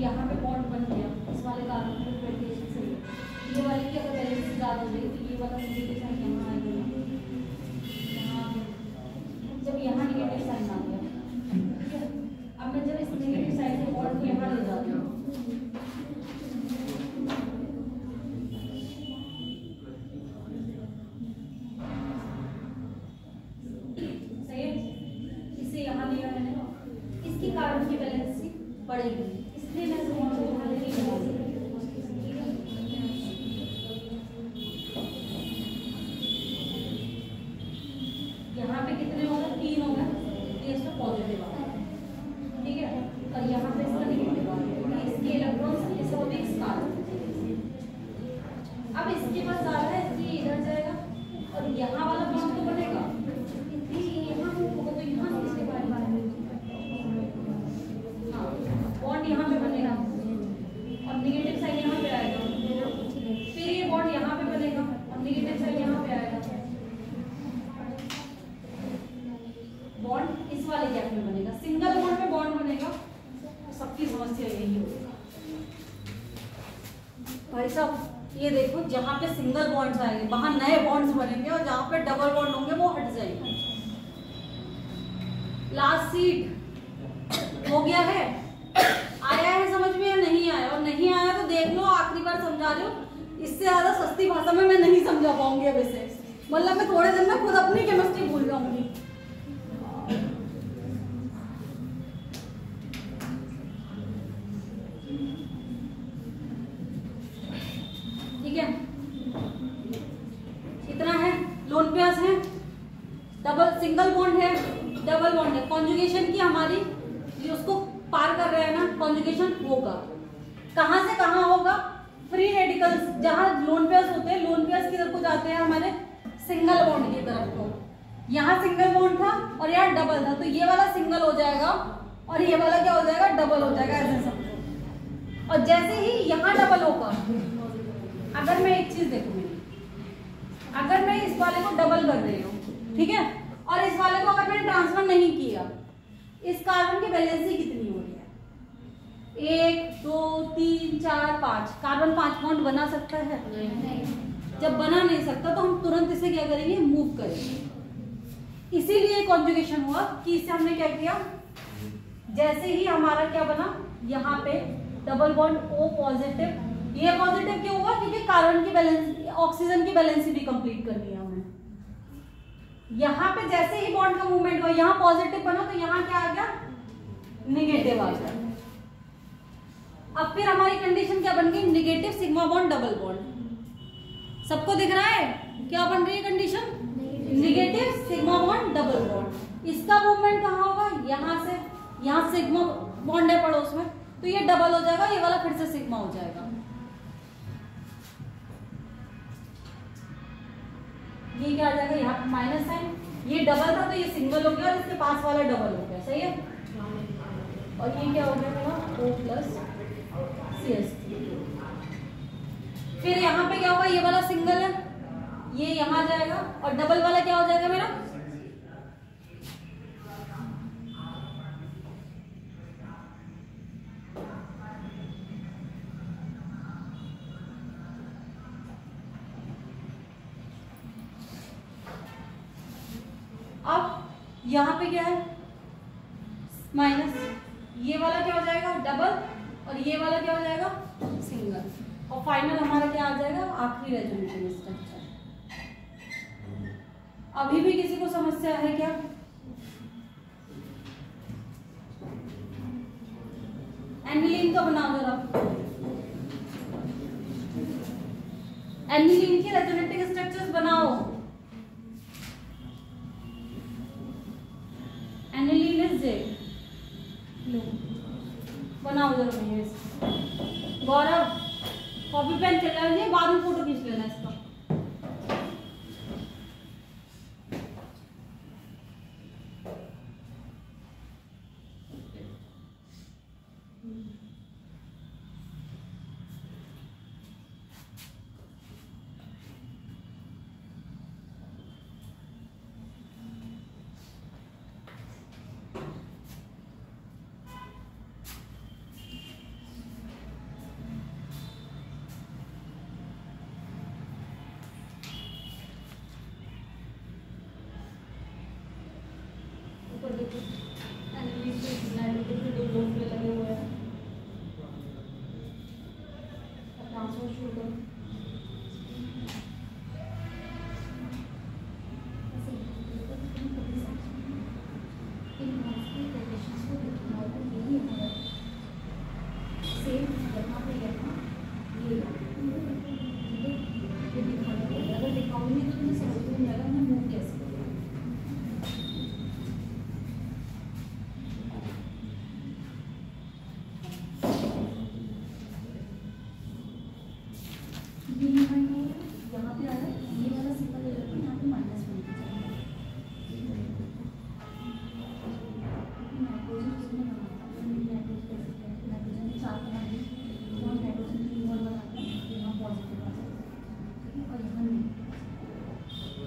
यहाँ पे बॉन्ड बन गया इस वाले कार्बन पे ग्रेविटेशन से, ये वाले की अगर वैलेंसी ज़्यादा हो जाएगी तो ये वाला नेगेटिव साइन यहाँ आएगा, यहाँ जब यहाँ नेगेटिव साइन आ गया, ठीक है। अब मैं जब इस नेगेटिव साइन से बॉन्ड को यहाँ ले जाती हूँ, सही है, इसे यहाँ लिया मैंने, इसकी कार्बन की वैलेंसी बढ़ेगी, इसलिए मैं इसे बॉन्ड को यहाँ लेके जा रही हूँ। यहाँ पे कितने हो गए? 3 हो गए, ये इसका पॉजिटिव आ गया, ठीक है, और यहाँ पे इसका नेगेटिव आ गया, इसके इलेक्ट्रॉन्स इस हो गए कार्बन। अब इसके पास ज़्यादा है इसलिए इधर जाएगा और यहाँ वाला बॉन्ड तो बनेगा, इसलिए यहाँ होगा तो यहाँ से इसके बारे में बॉन्ड यहाँ पे बनेगा और नेगेटिव साइन यहाँ पे आएगा, फिर ये बॉन्ड यहाँ पे बनेगा और नेगेटिव साइन यहाँ पे आएगा, बॉन्ड इस वाले गैप में बनेगा, सिंगल बॉन्ड में बॉन्ड बनेगा, सबकी समस्या यही होगी। भाई साहब ये देखो, जहाँ पे सिंगल बॉन्ड्स आएंगे वहां नए बॉन्ड्स बनेंगे और जहाँ पे डबल बॉन्ड होंगे वो हट जाएंगे। लास्ट सीट हो गया है, आया है समझ में या नहीं आया? और नहीं आया तो देख लो, आखिरी बार समझा रही हूँ, इससे ज्यादा सस्ती भाषा में मैं नहीं समझा पाऊंगी अब इसे, मतलब मैं थोड़े दिन में खुद अपनी केमिस्ट्री भूल जाऊंगी। ठीक है, इतना है, लोन पेयर्स है, डबल सिंगल बॉन्ड है, डबल बॉन्ड है, कॉन्जुगेशन की हमारी ये उसको पार कर रहे हैं ना, कॉन्जुगेशन होगा। कहां से कहां होगा? फ्री रेडिकल्स जहां लोन पेयर्स होते हैं, लोन पेयर्स की तरफ को जाते हैं हमारे सिंगल बॉन्ड की तरफ को। यहाँ सिंगल बॉन्ड था और यहाँ डबल था, तो ये वाला सिंगल हो जाएगा और ये वाला क्या हो जाएगा? डबल हो जाएगा, ऐसे समझो। और जैसे ही यहाँ डबल होगा, अगर मैं एक चीज देखूं, अगर मैं इस वाले को डबल कर रही हूँ, ठीक है, और इस वाले को अगर मैंने ट्रांसफर नहीं किया, इस कार्बन की वैलेंसी कितनी हो रही है? 1 2 3 4 5, कार्बन 5 बॉन्ड बना सकता है? नहीं। जब बना नहीं सकता तो हम तुरंत इसे क्या करेंगे? मूव करेंगे। इसीलिए कॉन्जुगेशन हुआ कि इससे हमने क्या किया, जैसे ही हमारा क्या बना, यहाँ पे डबल बॉन्ड O पॉजिटिव, ये पॉजिटिव क्यों हुआ? क्योंकि कार्बन की वैलेंसी, ऑक्सीजन की वैलेंसी भी कंप्लीट करनी है हमें। यहाँ पे जैसे ही बॉन्ड का मूवमेंट हुआ, यहाँ पॉजिटिव बना तो यहाँ क्या आ गया? निगेटिव आ गया। अब फिर हमारी कंडीशन क्या बन गई? Negative sigma bond double bond. सबको दिख रहा है क्या बन रही है condition? Negative sigma bond double bond. इसका मूवमेंट कहाँ होगा? यहाँ से, यहाँ सिग्मा बॉन्ड है पड़ोस में, तो ये डबल हो जाएगा, ये वाला फिर से सिग्मा हो जाएगा। ये क्या आ जाएगा? यहाँ पे माइनस साइन, ये डबल था तो ये सिंगल हो गया और इसके पास वाला डबल हो गया, सही है। और ये क्या हो गया मेरा? O plus CS। फिर यहाँ पे क्या होगा? ये वाला सिंगल है, ये यहाँ जाएगा और डबल वाला क्या हो जाएगा मेरा? यहाँ पे क्या है माइनस, ये वाला क्या हो जाएगा डबल, और ये वाला क्या हो जाएगा सिंगल, और फाइनल हमारा क्या आ जाएगा आखिरी रेजोनेटिंग स्ट्रक्चर। अभी भी किसी को समस्या है क्या? एनिलीन का बनाओ जरा, एनिलीन के रेजोनेटिंग स्ट्रक्चर्स बनाओ। एनिलीन इज जेड, बनाओ जरा भैया इसको। गौरव कॉपी पेन चला लीजिए, बाद में फोटो खींच लेना इसका। यहाँ पे आ रहा है, ये वाला सिंपल ले लो, यहाँ पे माइनस में नाइट्रोजन किसमें बनाता है, नाइट्रोजन 4 बना दी, यहाँ नाइट्रोजन 3 और बनाते हैं, यहाँ पॉजिटिव आ जाएगा और यहाँ नहीं।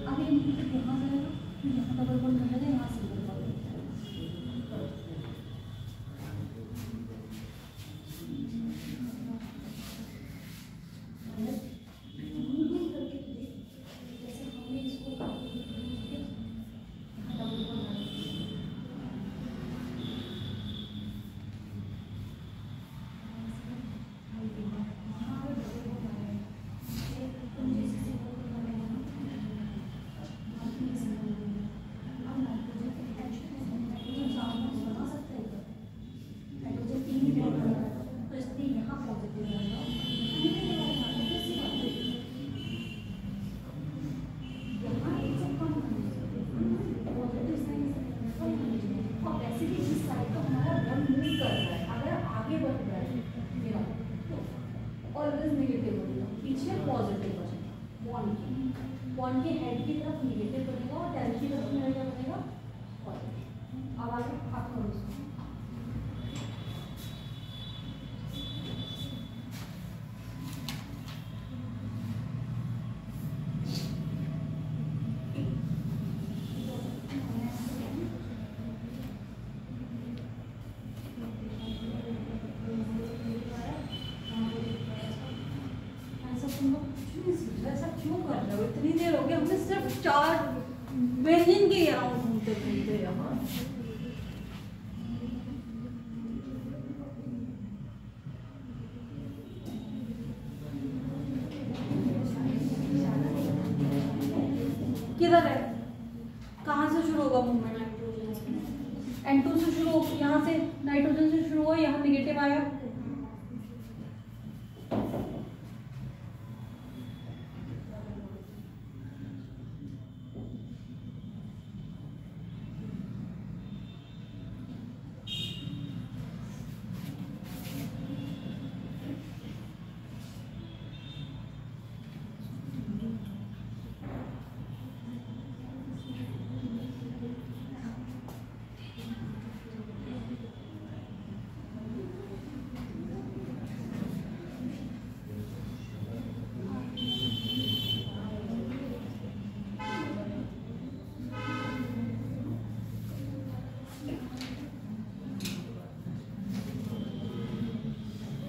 अब ये निगेटिव यहाँ जाएगा, फिर यहाँ डबल बॉन्ड बनेगा, यहाँ सिंगल बॉन्ड बॉन्ड के हेड की तरफ नेगेटिव बनेगा और टेल की तरफ मेरा क्या बनेगा पॉजिटिव। अब आगे आप करो इसको। क्यों कर रहे हो? इतनी देर हो गई, हमने सिर्फ 4 बेंजीन के अराउंड घूमते घूमते यहाँ। किधर है? कहाँ से शुरू होगा मूवमेंट? N2 से शुरू हो, यहाँ से नाइट्रोजन से शुरू हो, यहाँ निगेटिव आया,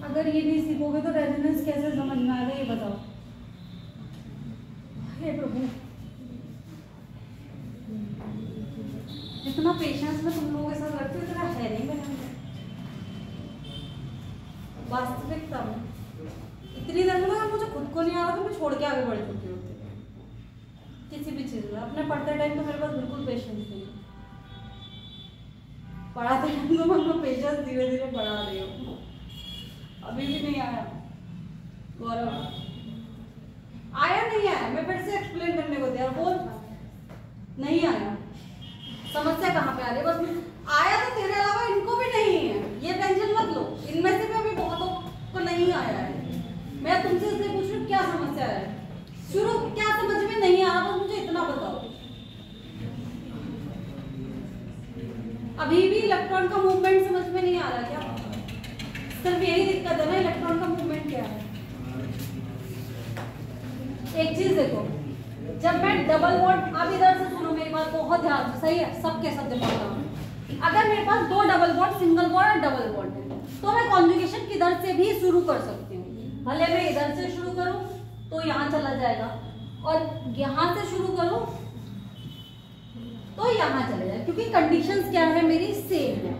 अगर ये नहीं सीखोगे तो रेजोनेंस कैसे समझ में आएगा, ये बताओ। हे प्रभु, इतना वास्तविकता में इतनी देर में अगर मुझे खुद को नहीं आ रहा तो मैं छोड़ के आगे बढ़ चुकी होती किसी भी चीज़ में। अपने पढ़ते टाइम तो मेरे पास बिल्कुल पेशेंस नहीं है, पढ़ाते टाइम तो मैं अपना पेशेंस धीरे धीरे बढ़ा रही हूँ। अभी भी नहीं आया गौरव, आया नहीं आया, मैं फिर से एक्सप्लेन करने को तैयार, बोल नहीं आया। समस्या कहाँ पे आ रही है? बस आया तो तेरे अलावा इनको भी नहीं है, ये टेंशन मत लो, इनमें से भी अभी बहुतों को नहीं आया है। मैं तुमसे इसलिए पूछ रही हूँ क्या समस्या है, शुरू क्या समझ में नहीं आ रहा, बस मुझे इतना बताओ। अभी भी इलेक्ट्रॉन का मूवमेंट समझ में नहीं आ रहा क्या? सिर्फ यही दिक्कत है ना, इलेक्ट्रॉन का मूवमेंट क्या है? एक चीज देखो, जब मैं डबल बॉन्ड, आप इधर से सुनो मेरी बात बहुत ध्यान से, सही है? सबके सब दिमाग, अगर मेरे पास दो डबल बॉन्ड, सिंगल बॉन्ड और डबल बॉन्ड है तो मैं कॉन्जुगेशन किधर से भी शुरू कर सकती हूँ। भले मैं इधर से शुरू करूँ तो यहाँ चला जाएगा, और यहाँ से शुरू करूँ तो यहाँ चला जाएगा, क्योंकि कंडीशंस क्या है मेरी सेम है।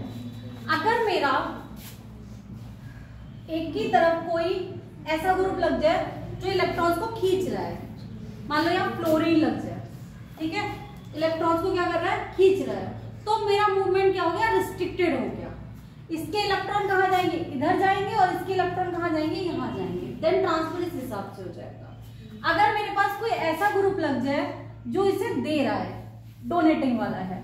अगर मेरा एक ही तरफ कोई ऐसा ग्रुप लग जाए जो इलेक्ट्रॉन्स को खींच रहा है, मान लो यहाँ फ्लोरीन लग जाए, ठीक है, इलेक्ट्रॉन्स को क्या कर रहा है? खींच रहा है, तो मेरा मूवमेंट क्या हो गया? रिस्ट्रिक्टेड हो गया। इसके इलेक्ट्रॉन कहाँ जाएंगे? इधर जाएंगे, और इसके इलेक्ट्रॉन कहाँ जाएंगे? यहाँ जाएंगे। देन ट्रांसफर इस हिसाब से हो जाएगा। अगर मेरे पास कोई ऐसा ग्रुप लग जाए जो इसे दे रहा है, डोनेटिंग वाला है,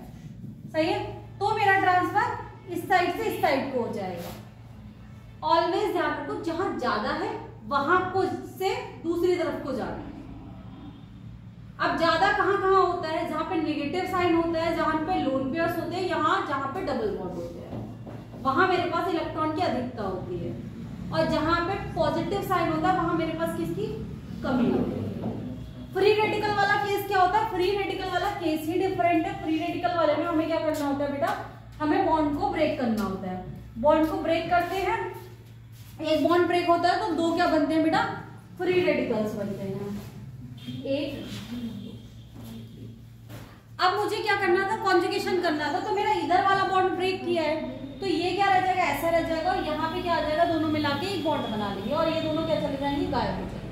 सही है, तो मेरा ट्रांसफर इस साइड से इस साइड को हो जाएगा। ऑलवेज ध्यान रखो, जहां ज्यादा है वहां को से दूसरी तरफ को जाना है। अब ज्यादा कहाँ कहाँ होता है? जहां पे नेगेटिव साइन होता है, जहां पे लोन पेयर्स होते हैं, यहाँ जहां पे डबल बॉन्ड होते हैं, वहां मेरे पास इलेक्ट्रॉन की अधिकता होती है। और जहां पे पॉजिटिव साइन होता है वहां मेरे पास किसकी कमी होती है। फ्री रेडिकल वाला केस क्या होता है? फ्री रेडिकल वाला केस ही डिफरेंट है। फ्री रेडिकल वाले में हमें क्या करना होता है बेटा? हमें बॉन्ड को ब्रेक करना होता है। बॉन्ड को ब्रेक करते हैं, एक बॉन्ड ब्रेक होता है तो दो क्या बनते हैं बेटा? फ्री रेडिकल्स बनते हैं। एक, अब मुझे क्या करना था? कॉन्जुगेशन करना था, तो मेरा इधर वाला बॉन्ड ब्रेक किया है, तो ये क्या रह जाएगा? ऐसा रह जाएगा, और यहाँ पे क्या आ जाएगा? दोनों मिला के एक बॉन्ड बना लेंगे, और ये दोनों क्या चले जाएंगे? गायब हो जाएंगे।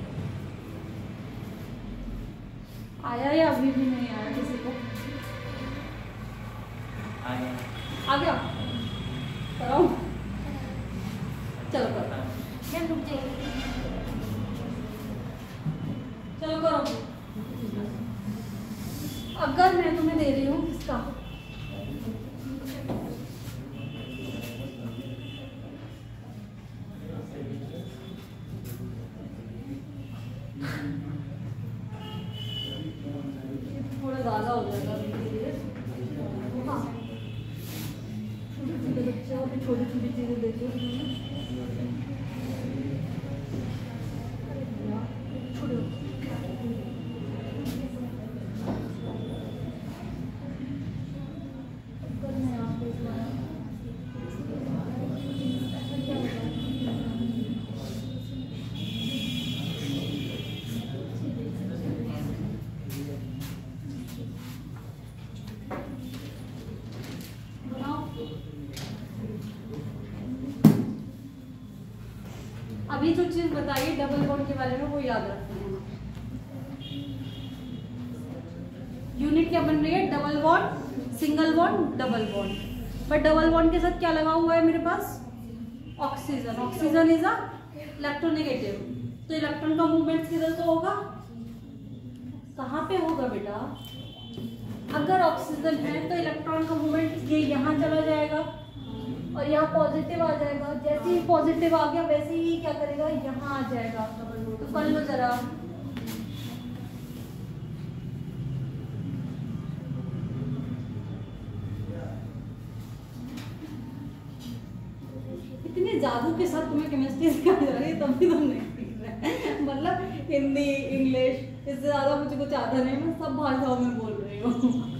आया या अभी भी नहीं आया किसी को? आ गया? कराऊं? चलो करो, रुक जाइए, चलो करो। अगर मैं तुम्हें दे रही हूँ इसका, थोड़ा ज्यादा हो जाएगा हाँ, छोटे छोटे बच्चे और छोटी छोटी चीजें देखो, अभी जो चीज बताइए डबल बॉन्ड के बारे में वो याद रखना है। यूनिट क्या बन रही है? Double bond, single bond, double bond. पर डबल बॉन्ड के साथ क्या लगा हुआ है मेरे पास? Oxygen. Oxygen is a electronegative, तो इलेक्ट्रॉन का मूवमेंट किधर को होगा? कहाँ पे होगा बेटा? अगर ऑक्सीजन है तो इलेक्ट्रॉन का मूवमेंट ये यहाँ चला जाएगा और यहाँ पॉजिटिव आ जाएगा। जैसे ही पॉजिटिव आ गया वैसे ही क्या करेगा? यहाँ आ जाएगा। तो कर लो जरा, इतने जादू के साथ तुम्हें केमिस्ट्री सिखाई जा रही है तब भी तुम नहीं सीख रहे। मतलब हिंदी, इंग्लिश, इससे ज्यादा मुझे कुछ आता नहीं, मैं सब भाषाओं में बोल रही हूँ।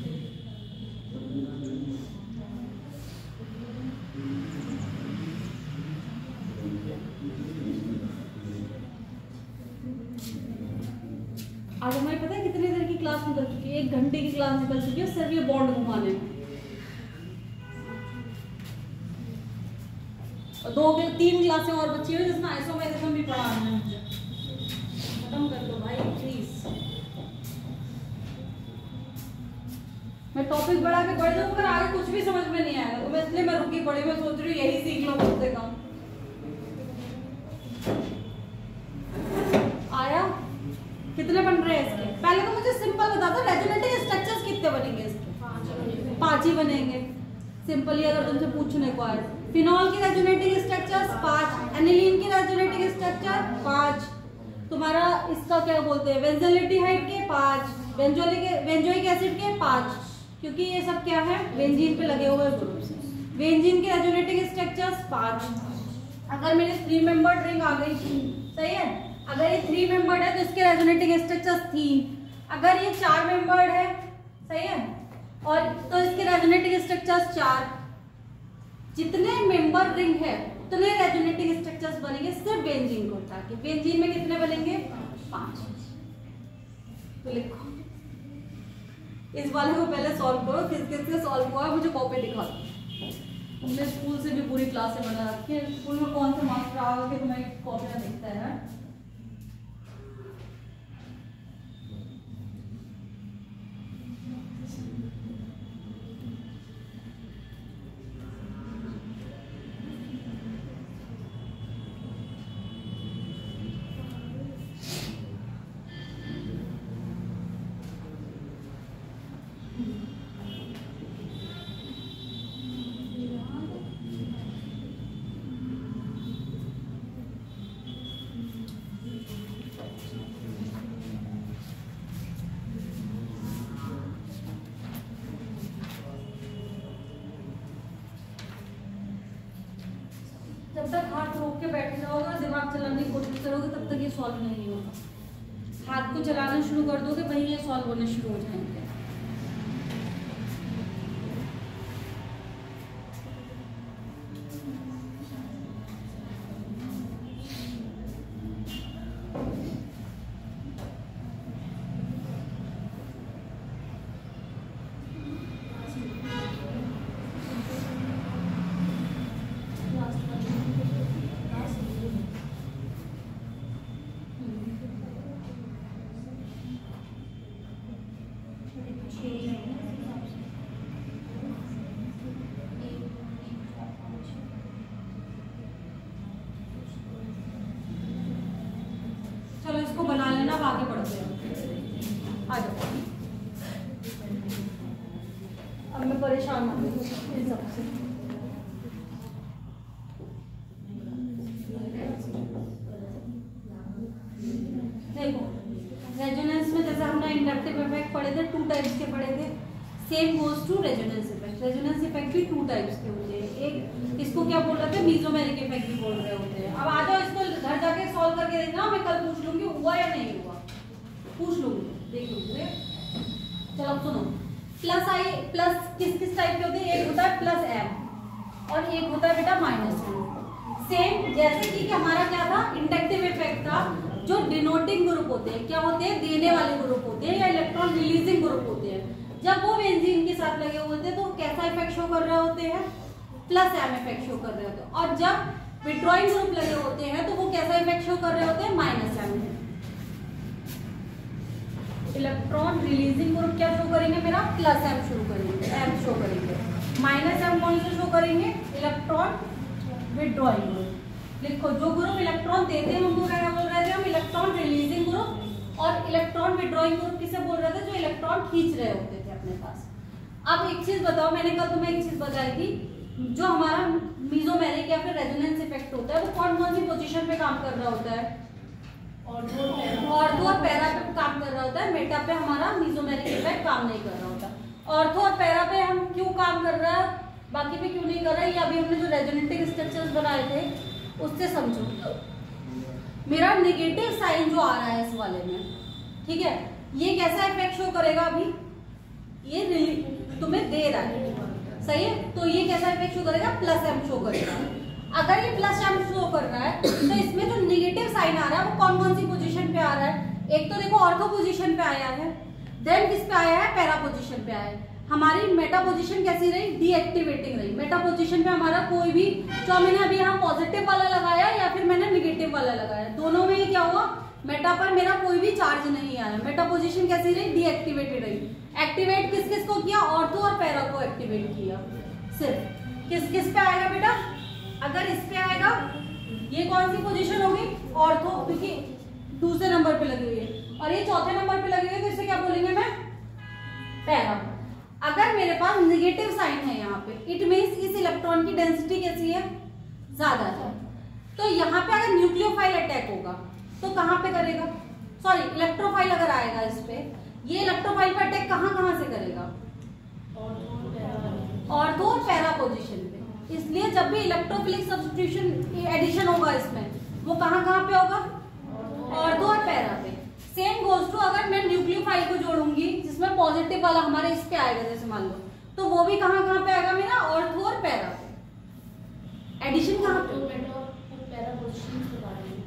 आज हमें पता है कितनी देर की क्लास निकल चुकी है? 1 घंटे की क्लास निकल चुकी है सिर्फ ये बॉन्ड घुमाने में। और 3 क्लासें और बची हुई जिसमें आइसोमेरिज्म भी पढ़ाना है मुझे। खत्म कर दो भाई प्लीज। मैं टॉपिक बढ़ा के पढ़ जाऊँ पर आगे कुछ भी समझ में नहीं आएगा, तो मैं इसलिए मैं रुकी पड़ी, मैं सोच रही हूँ यही सीख लो कम से कम। आया? कितने बन रहे हैं इसके? पहले तो मुझे सिंपल बता दो, रेजोनेटिव स्ट्रक्चर्स कितने बनेंगे इसके? 5 ही बनेंगे। सिंपली अगर तुमसे पूछने को आए, फिनॉल की रेजोनेटिव स्ट्रक्चर्स 5, एनिलीन की रेजोनेटिव स्ट्रक्चर 5, तुम्हारा इसका क्या बोलते हैं बेंजोलेटिहाइड के 5, बेंजोइक एसिड के 5, क्योंकि ये सब क्या है बेंजीन पे लगे हुए ग्रुप्स। बेंजीन के रेजोनेटिव स्ट्रक्चर्स 5। अगर मेरे 3 मेंबर्ड रिंग आ गई, सही है, अगर ये 3 मेंबर्ड है तो इसके रेजोनेटिव स्ट्रक्चर्स 3। अगर ये 4 मेंबर्ड है, सही है, और तो इसके रेजोनेटिव स्ट्रक्चर्स 4। जितने मेंबर रिंग है उतने रेजोनेटिव स्ट्रक्चर्स बनेंगे सिर्फ बेंजीन को उठा के। बेंजीन में कितने बनेंगे? 5। तो लिखो, इस वाले को पहले सॉल्व करो, किस किस से सॉल्व हुआ मुझे कॉपी दिखा दो। तुमने स्कूल से भी पूरी क्लासें बना रखी है, स्कूल में कौन सा मास्टर आओगे कि तुम्हें कॉपियां दिखता है? जब तक हाथ रोक के बैठे रहोगे और दिमाग चलाने की कोशिश करोगे तब तक ये सॉल्व नहीं होगा। हाथ को चलाना शुरू कर दोगे वही ये सॉल्व होने शुरू हो जाएंगे। चलो इसको बना लेना, अब आगे बढ़ते हैं। आ जाओ, अब मैं परेशान हो गई इन सबसे। देखो रेजोनेंस में जैसे हमने इंडक्टिव इफेक्ट पढ़े थे, 2 टाइप्स के पढ़े थे, same goes to resonance effect. Resonance effect भी 2 टाइप्स के होते हैं। एक इसको क्या बोल रहे थे, मीजोमेरिक इफेक्ट भी बोल रहे होते हैं। अब आ जाओ, इसको घर जाके सॉल्व करके देखना, मैं कल पूछ लूंगी हुआ या नहीं हुआ, पूछ लूंगी, देख लूंगी। चलो सुनो, प्लस किस किस टाइप के होते हैं? एक होता है प्लस m और एक होता है बेटा -m। सेम जैसे कि हमारा क्या था, इंडक्टिव इफेक्ट था, जो डिनोटिंग ग्रुप होते हैं, क्या होते हैं, देने वाले ग्रुप होते हैं या इलेक्ट्रॉन रिलीजिंग ग्रुप होते हैं। जब वो बेंजीन के साथ लगे हुए थे तो कैसा इफेक्ट शो कर रहे होते हैं? +m इफेक्ट शो कर रहे होते हैं। और जब विड्रॉइंग ग्रुप लगे होते हैं तो वो कैसा इफेक्ट शो कर रहे होते हैं? -m। इलेक्ट्रॉन रिलीजिंग ग्रुप क्या शो करेंगे मेरा? +m शुरू करेंगे, m शो करेंगे। -m कौन से शो करेंगे? Electron withdrawing group. लिखो, जो ग्रुप इलेक्ट्रॉन देते हैं उनको क्या बोल रहे थे हम? Electron releasing group. और इलेक्ट्रॉन विड्रॉइंग ग्रुप किसे बोल रहे थे? जो इलेक्ट्रॉन खींच रहे होते थे अपने पास। अब एक चीज बताओ, मैंने कल तुम्हें एक चीज बताई थी, जो हमारा मीजोमेरिक या फिर रेजोनेंस इफेक्ट होता है वो कौन कौन सी पोजीशन पे काम कर रहा होता है? ऑर्थो और पैरा पे काम कर रहा होता है। मेटा पे हमारा मीजोमेरिक इफेक्ट काम नहीं कर रहा होता। ऑर्थो और पैरा पे हम क्यों काम कर रहा है, बाकी पे क्यों नहीं कर रहा है, ये अभी हमने जो रेजोनेटिव स्ट्रक्चर्स बनाए थे उससे समझो। मेरा नेगेटिव साइन जो आ रहा है इस वाले में, ठीक है, ये कैसा इफेक्ट शो करेगा? अभी ये तुम्हें दे रहा है, सही है, तो ये कैसा इफेक्ट शो करेगा? +m शो करेगा। अगर ये +m शो कर रहा है तो इसमें जो नेगेटिव साइन आ रहा है वो कौन कौन सी पोजीशन पे आ रहा है? एक तो देखो ऑर्थो पोजीशन पे आया है, देन किस पे आया है? पैरा पोजीशन पे आया है। हमारी मेटा पोजीशन कैसी रही, डीएक्टिवेटिंग रही। मेटा पोजीशन पे हमारा कोई भी, जो मैंने अभी यहाँ पॉजिटिव वाला लगाया या फिर मैंने निगेटिव वाला लगाया, दोनों में ही क्या हुआ, मेटा पर मेरा कोई भी चार्ज नहीं आया। मेटा पोजीशन कैसी रही, डीएक्टिवेटेड रही। एक्टिवेट किस किस को किया, ऑर्थो और पैरा को एक्टिवेट किया। सिर्फ किस किस पे आएगा बेटा, अगर इस पे आएगा, ये कौन सी पोजीशन होगी, ऑर्थो, क्योंकि दूसरे नंबर पे लगी हुई है, और ये चौथे नंबर पे लगी हुई है, तो इसे क्या बोलेंगे मैं, पैरा। अगर मेरे पास निगेटिव साइन है यहाँ पे, इट मीन्स इस इलेक्ट्रॉन की डेंसिटी कैसी है, ज्यादा है। तो यहाँ पे अगर न्यूक्लियोफाइल अटैक होगा तो कहाँ पे करेगा, सॉरी इलेक्ट्रोफाइल अगर आएगा इस पे, ये इलेक्ट्रोफाइल पे अटैक कहाँ कहाँ से करेगा, ऑर्थो और पैरा पोजीशन पे। इसलिए जब भी इलेक्ट्रोफिलिक सब्स्टिट्यूशन एडिशन होगा इसमें, वो कहाँ कहाँ पे होगा, ऑर्थो और पैरा पे। सेम गोज टू अगर मैं न्यूक्लियोफाइल को जोड़ूंगी जिसमें पॉजिटिव वाला हमारे इस पे आएगा, जैसे मान लो, तो वो भी कहाँ कहाँ पे आएगा मेरा, ऑर्थो और पैरा पे। एडिशन कहाँ पे, पैरा पोजीशन के बारे में।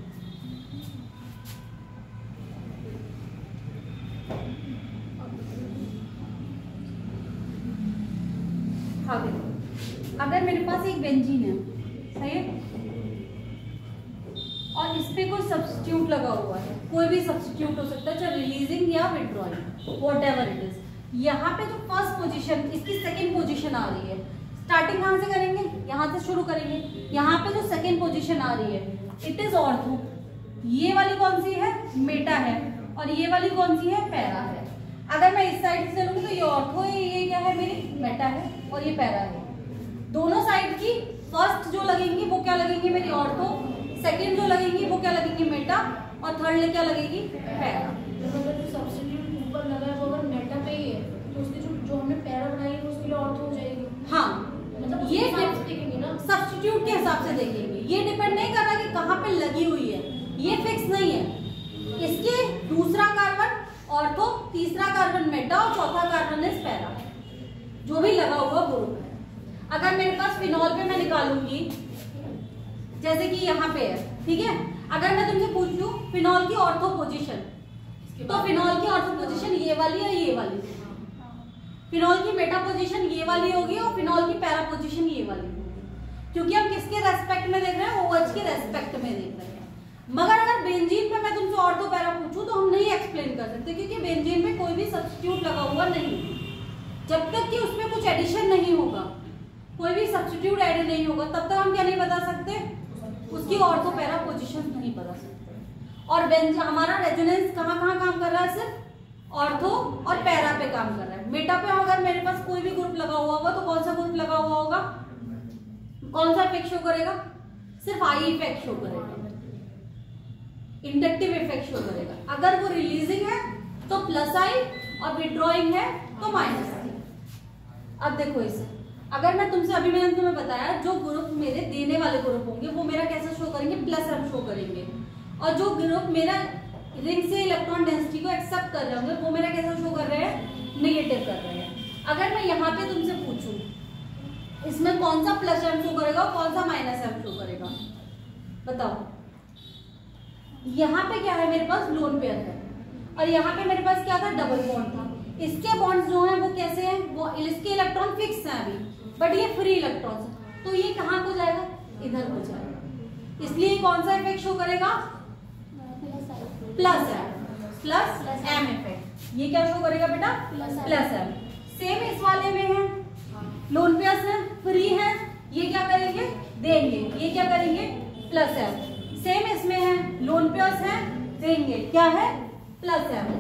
हाँ देखो, अगर मेरे पास एक बेंजीन है, सही है, और इस पे कोई सब्स्टिट्यूट लगा हुआ है, कोई भी सब्स्टिट्यूट हो सकता है, चाहे रिलीजिंग या विड्रॉइंग, व्हाटएवर इट इज। यहाँ पे जो फर्स्ट पोजीशन, इसकी सेकंड पोजीशन आ रही है, स्टार्टिंग कहाँ से करेंगे, यहाँ से शुरू करेंगे। यहाँ पे जो सेकंड पोजीशन आ रही है, इट इज ऑर्थो। ये वाली कौन सी है, मेटा है, और ये वाली कौन सी है, पैरा है। अगर मैं इस साइड से चलूंगी तो ये ऑर्थो है, ये क्या है मेरी, मेटा है, और ये पैरा है। दोनों साइड की फर्स्ट जो लगेंगी वो क्या लगेंगी मेरी, ऑर्थो, सेकंड जो लगेंगी वो क्या लगेंगी, मेटा, और थर्ड क्या लगेगी, पैरा। अगर जो सब्स्टिट्यूट ऊपर लगा है वो अगर मेटा पे ही है, तो उसकी जो हमने पैरा बनाई है उसके लिए ऑर्थो हो जाएगी। हाँ, मतलब ये देखेंगे ना, सब्स्टिट्यूट के हिसाब से देखेंगे। ये डिपेंड नहीं कर रहा कि कहाँ पे लगी हुई है, ये फिक्स नहीं है। इसके दूसरा कार्बन ऑर्थो, तीसरा कार्बन मेटा, और चौथा कार्बन इस पैरा, जो भी लगा हुआ ग्रुप है। अगर मेरे पास फिनॉल पे मैं निकालूंगी, जैसे कि यहाँ पे है, ठीक है, अगर मैं तुमसे पूछ लूं फिनॉल की ऑर्थो पोजीशन, तो फिनॉल की ऑर्थो पोजीशन ये वाली है, ये वाली। फिनॉल की मेटा पोजीशन ये वाली होगी, और फिनॉल की पैरा पोजीशन ये वाली होगी, क्योंकि हम किसके रेस्पेक्ट में देख रहे हैं, OH के रेस्पेक्ट में देख रहे हैं। मगर अगर बेंजीन पे मैं तुमसे ऑर्थो पैरा पूछूं तो हम नहीं एक्सप्लेन कर सकते, क्योंकि बेंजीन में कोई भी सब्स्टिट्यूट लगा हुआ नहीं। जब तक कि उसमें कुछ एडिशन नहीं होगा, कोई भी सब्स्टिट्यूट ऐड नहीं होगा, तब तक हम क्या नहीं बता सकते, उसकी ऑर्थो पैरा पोजीशन नहीं बता सकते। और हमारा रेजोनेंस कहाँ कहाँ काम कर रहा है, सिर्फ ऑर्थो और पैरा पे काम कर रहा है। मेटा पे अगर मेरे पास कोई भी ग्रुप लगा हुआ होगा तो कौन सा ग्रुप लगा हुआ होगा, कौन सा इफेक्ट शो करेगा, सिर्फ आई इफेक्ट शो करेगा, इंडक्टिव इफेक्ट शो करेगा। अगर वो रिलीजिंग है तो प्लस आई, और विड्रॉइंग है तो माइनस आई। अब देखो इसे, अगर मैं तुमसे, अभी मैंने तुम्हें बताया जो ग्रुप मेरे देने वाले ग्रुप होंगे वो मेरा कैसा शो करेंगे, प्लस एम शो करेंगे, और जो ग्रुप मेरा रिंग से इलेक्ट्रॉन डेंसिटी को एक्सेप्ट कर रहे होंगे वो मेरा कैसा शो कर रहे हैं, नेगेटिव कर रहे हैं। अगर मैं यहाँ पे तुमसे पूछूं इसमें कौन सा प्लस एम शो करेगा और कौन सा माइनस एम शो करेगा, बताओ। यहाँ पे क्या है, मेरे पास लोन पेयर है, और यहाँ पे मेरे पास क्या था, डबल बॉन्ड था। इसके बॉन्ड्स जो हैं वो कैसे हैं, वो इसके इलेक्ट्रॉन फिक्स हैं अभी, बट ये फ्री इलेक्ट्रॉन्स है, तो ये कहाँ को जाएगा, इधर को जाएगा। इसलिए कौन सा इफेक्ट शो करेगा, प्लस एम इफेक्ट। ये क्या शो करेगा बेटा, प्लस एम। सेम इस वाले में है, लोन पेयर्स है, फ्री है, ये क्या करेंगे, देंगे, ये क्या करेंगे, प्लस एम। सेम इसमें है, लोन पेयर्स है, देंगे, क्या है, प्लस एम।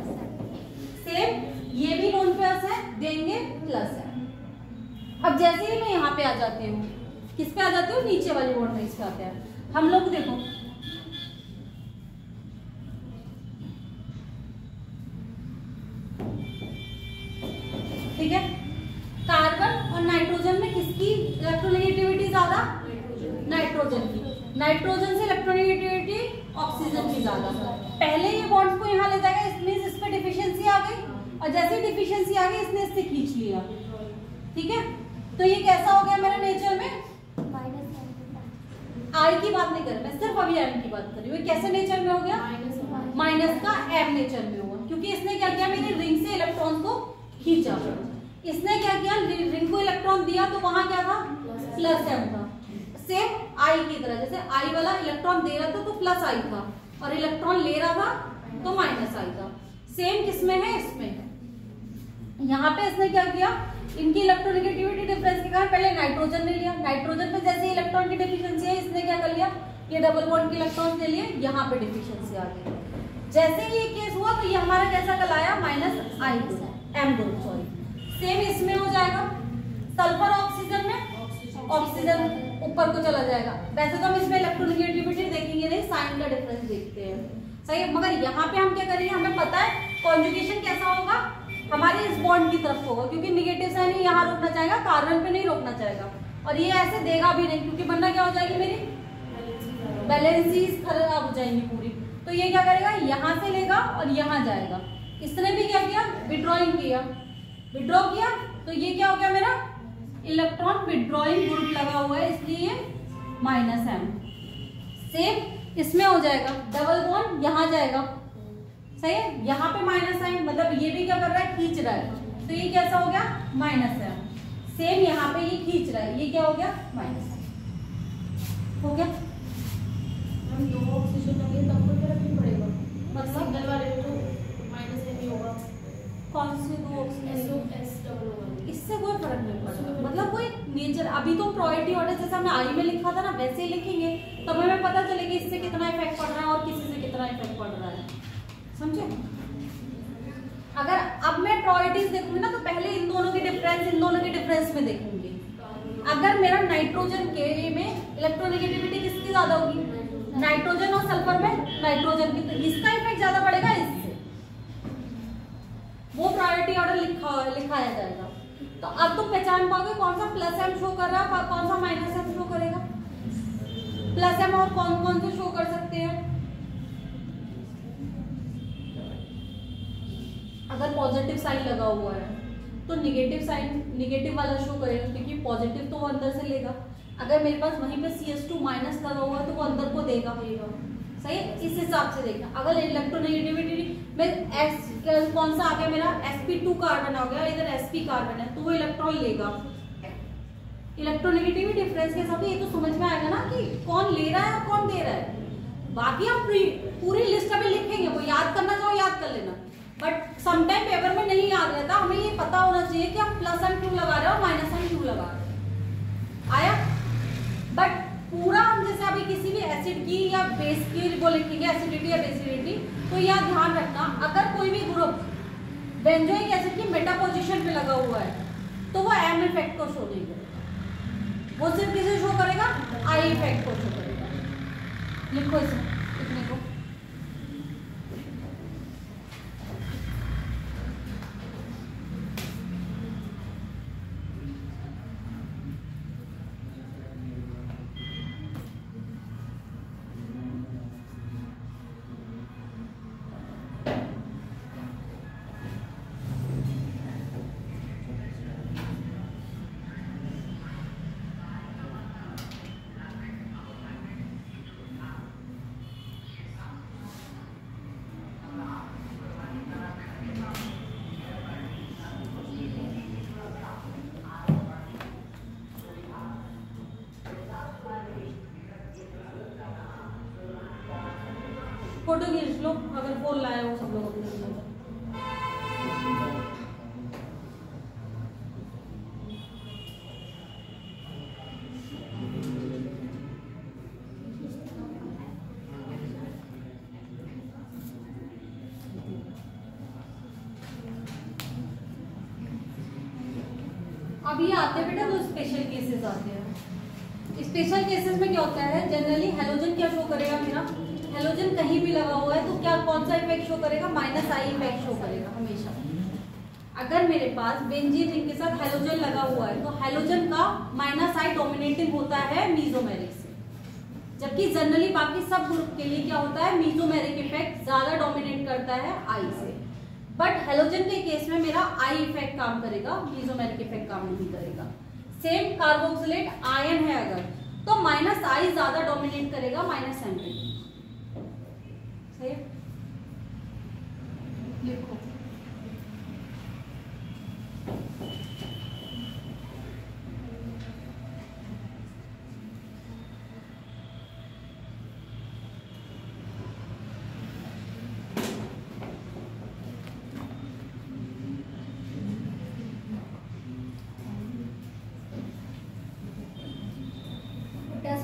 सेम ये भी लोन पेयर्स है, देंगे, प्लस एम। अब जैसे ही मैं यहाँ पे आ जाती हूँ, किस पे आ जाती हूँ, नीचे वाली बॉन्ड में, इस पे आते हैं हम लोग। देखो ठीक है, कार्बन और नाइट्रोजन में किसकी इलेक्ट्रोनेगेटिविटी ज्यादा, नाइट्रोजन की। नाइट्रोजन से इलेक्ट्रोनेगेटिविटी ऑक्सीजन की ज्यादा। पहले ये बॉन्ड्स को यहाँ ले जाएगा, इसमें इस पे डिफिशियंसी आ गई, और जैसे डिफिशियंसी आ गई इसने इससे खींच लिया, ठीक है। तो ये कैसा हो गया मेरे नेचर में, आई की बात नहीं कर रही मैं, सिर्फ अभी एम की बात कर रही हूँ। कैसे नेचर में हो गया, माइनस का एम नेचर में हुआ, क्योंकि इसने क्या किया, मेरे रिंग से इलेक्ट्रॉन को खींचा। इसने क्या किया, रिंग को इलेक्ट्रॉन दिया तो वहां क्या था, प्लस एम था। सेम आई की तरह, जैसे आई वाला इलेक्ट्रॉन दे रहा था तो प्लस आई था, और इलेक्ट्रॉन ले रहा था तो माइनस आई था। सेम किसमें है, इसमें है। यहाँ पे इसने क्या किया, इनकी इलेक्ट्रोनेगेटिविटी डिफरेंस के कारण पहले नाइट्रोजन ने लिया, नाइट्रोजन पे जैसे इलेक्ट्रॉन की डिफिशिएंसी है, इसने क्या कर लिया, ये डबल बॉन्ड के इलेक्ट्रॉन ले लिए, यहाँ पे डिफिशिएंसी आ गई। जैसे ही ये केस हुआ तो ये हमारा कैसा कहलाया, minus I am group, sorry. Same इसमें हो जाएगा, सल्फर ऑक्सीजन में ऑक्सीजन ऊपर को चला जाएगा। वैसे तो हम इसमें इलेक्ट्रोनेगेटिविटी देखेंगे नहीं, साइन का डिफरेंस देखते हैं, सही है। मगर यहाँ पे हम क्या करेंगे, हमें पता है कॉन्जुगेशन कैसा होगा, हमारे इस बॉन्ड की तरफ होगा, क्योंकि निगेटिव साइन ही यहाँ रोकना चाहेगा, कार्बन पे नहीं रोकना चाहेगा, और ये ऐसे देगा भी नहीं, क्योंकि वरना क्या हो जाएगी, मेरी बैलेंसीज खराब हो जाएंगी पूरी। तो ये क्या करेगा, यहाँ से लेगा और यहाँ जाएगा। इसने भी क्या किया, विड्रॉइंग किया, विड्रॉ किया, तो ये क्या हो गया, मेरा इलेक्ट्रॉन विड्रॉइंग ग्रुप लगा हुआ है, इसलिए माइनस एम। सेम इसमें हो जाएगा, डबल बॉन्ड यहाँ जाएगा, सही है। यहाँ पे माइनस एम, मतलब ये भी क्या कर रहा है, खींच रहा है, तो ये कैसा हो गया, माइनस एम। सेम यहाँ पे ये खींच रहा है, ये क्या हो गया, माइनस एम हो गया। हम दो ऑक्सीजन लगे तब कोई फर्क नहीं पड़ेगा, मतलब सिंगल वाले में तो माइनस एम ही होगा। कौन से दो ऑक्सीजन, एस डबल होगा, इससे कोई फर्क नहीं पड़ेगा, मतलब कोई नेचर। अभी तो प्रायोरिटी ऑर्डर जैसे हमने आई में लिखा था ना, वैसे ही लिखेंगे, तब हमें पता चलेगा इससे कितना इफेक्ट पड़ रहा है और किसी से कितना इफेक्ट पड़ रहा है, समझे। अगर अब मैं प्रायोरिटीज देखूंगी ना, तो पहले इन दोनों के डिफरेंस में देखूंगी। अगर मेरा नाइट्रोजन के में इलेक्ट्रोनेगेटिविटी किसकी ज्यादा होगी, नाइट्रोजन और सल्फर में नाइट्रोजन की, तो इसका इफेक्ट ज्यादा पड़ेगा इससे, वो प्रायोरिटी ऑर्डर लिखाया जाएगा। तो अब तुम पहचान पाओगे कौन सा प्लस एम शो कर रहा है, कौन सा माइनस एम शो करेगा। प्लस एम और कौन कौन से शो कर सकते हैं, अगर पॉजिटिव साइन लगा हुआ है तो निगेटिव वाला शो करेगा, क्योंकि पॉजिटिव तो वो अंदर से लेगा। अगर मेरे पास वहीं पे CS2 माइनस लगा हुआ है तो वो अंदर को देगा, सही है। इस हिसाब से देखना। अगर इलेक्ट्रोनेगेटिविटी में एस कौन सा आ गया, मेरा sp2 कार्बन आ गया, इधर sp कार्बन है, तो वो इलेक्ट्रॉन लेगा। इलेक्ट्रोनेगेटिविटी डिफरेंस के हिसाब से ये तो समझ में आएगा ना कि कौन ले रहा है और कौन दे रहा है। बाकी हम पूरी लिस्ट अभी लिखेंगे, वो याद करना चाहो याद कर लेना, बट समटाइम पेपर में नहीं याद रहता। हमें ये पता होना चाहिए कि हम प्लस एम क्यों लगा रहे हैं और माइनस एम क्यों लगा रहे हैं, आया। बट पूरा हम जैसे अभी किसी भी एसिड की या बेस की वो लिखेंगे, एसिडिटी या बेसिडिटी, तो यह ध्यान रखना, अगर कोई भी ग्रुप बेंजोइक एसिड की मेटा पोजीशन पे लगा हुआ है तो वो एम इफेक्ट को शो नहीं करेगा, वो सिर्फ किसे शो करेगा, आई इफेक्ट को शो करेगा। लिखो इसे, लिखने को। फोटो खींच लो, अगर फोन लाया हो सब लोग अपने लिए। अब ये आते हैं बेटा, तो स्पेशल केसेस आते हैं। स्पेशल केसेस में क्या होता है, जनरली हेलोजन क्या शो करेगा, मेरा हेलोजन कहीं भी लगा हुआ है तो क्या कौन सा इफेक्ट शो करेगा, माइनस आई इफेक्ट शो करेगा हमेशा। अगर मेरे पास बेंजीन रिंग के साथ हेलोजन लगा हुआ है तो हेलोजन का माइनस आई डोमिनेटिंग होता है मीजोमेरिक से, जबकि जनरली बाकी सब ग्रुप के लिए क्या होता है, मीजोमेरिक इफेक्ट ज्यादा डोमिनेट करता है आई से। बट हेलोजन के केस में मेरा आई इफेक्ट काम करेगा, मीजोमेरिक इफेक्ट काम नहीं करेगा। सेम कार्बोक्सिलेट आयन है अगर, तो माइनस आई ज्यादा डोमिनेट करेगा माइनस एम पे, सही है। लिखो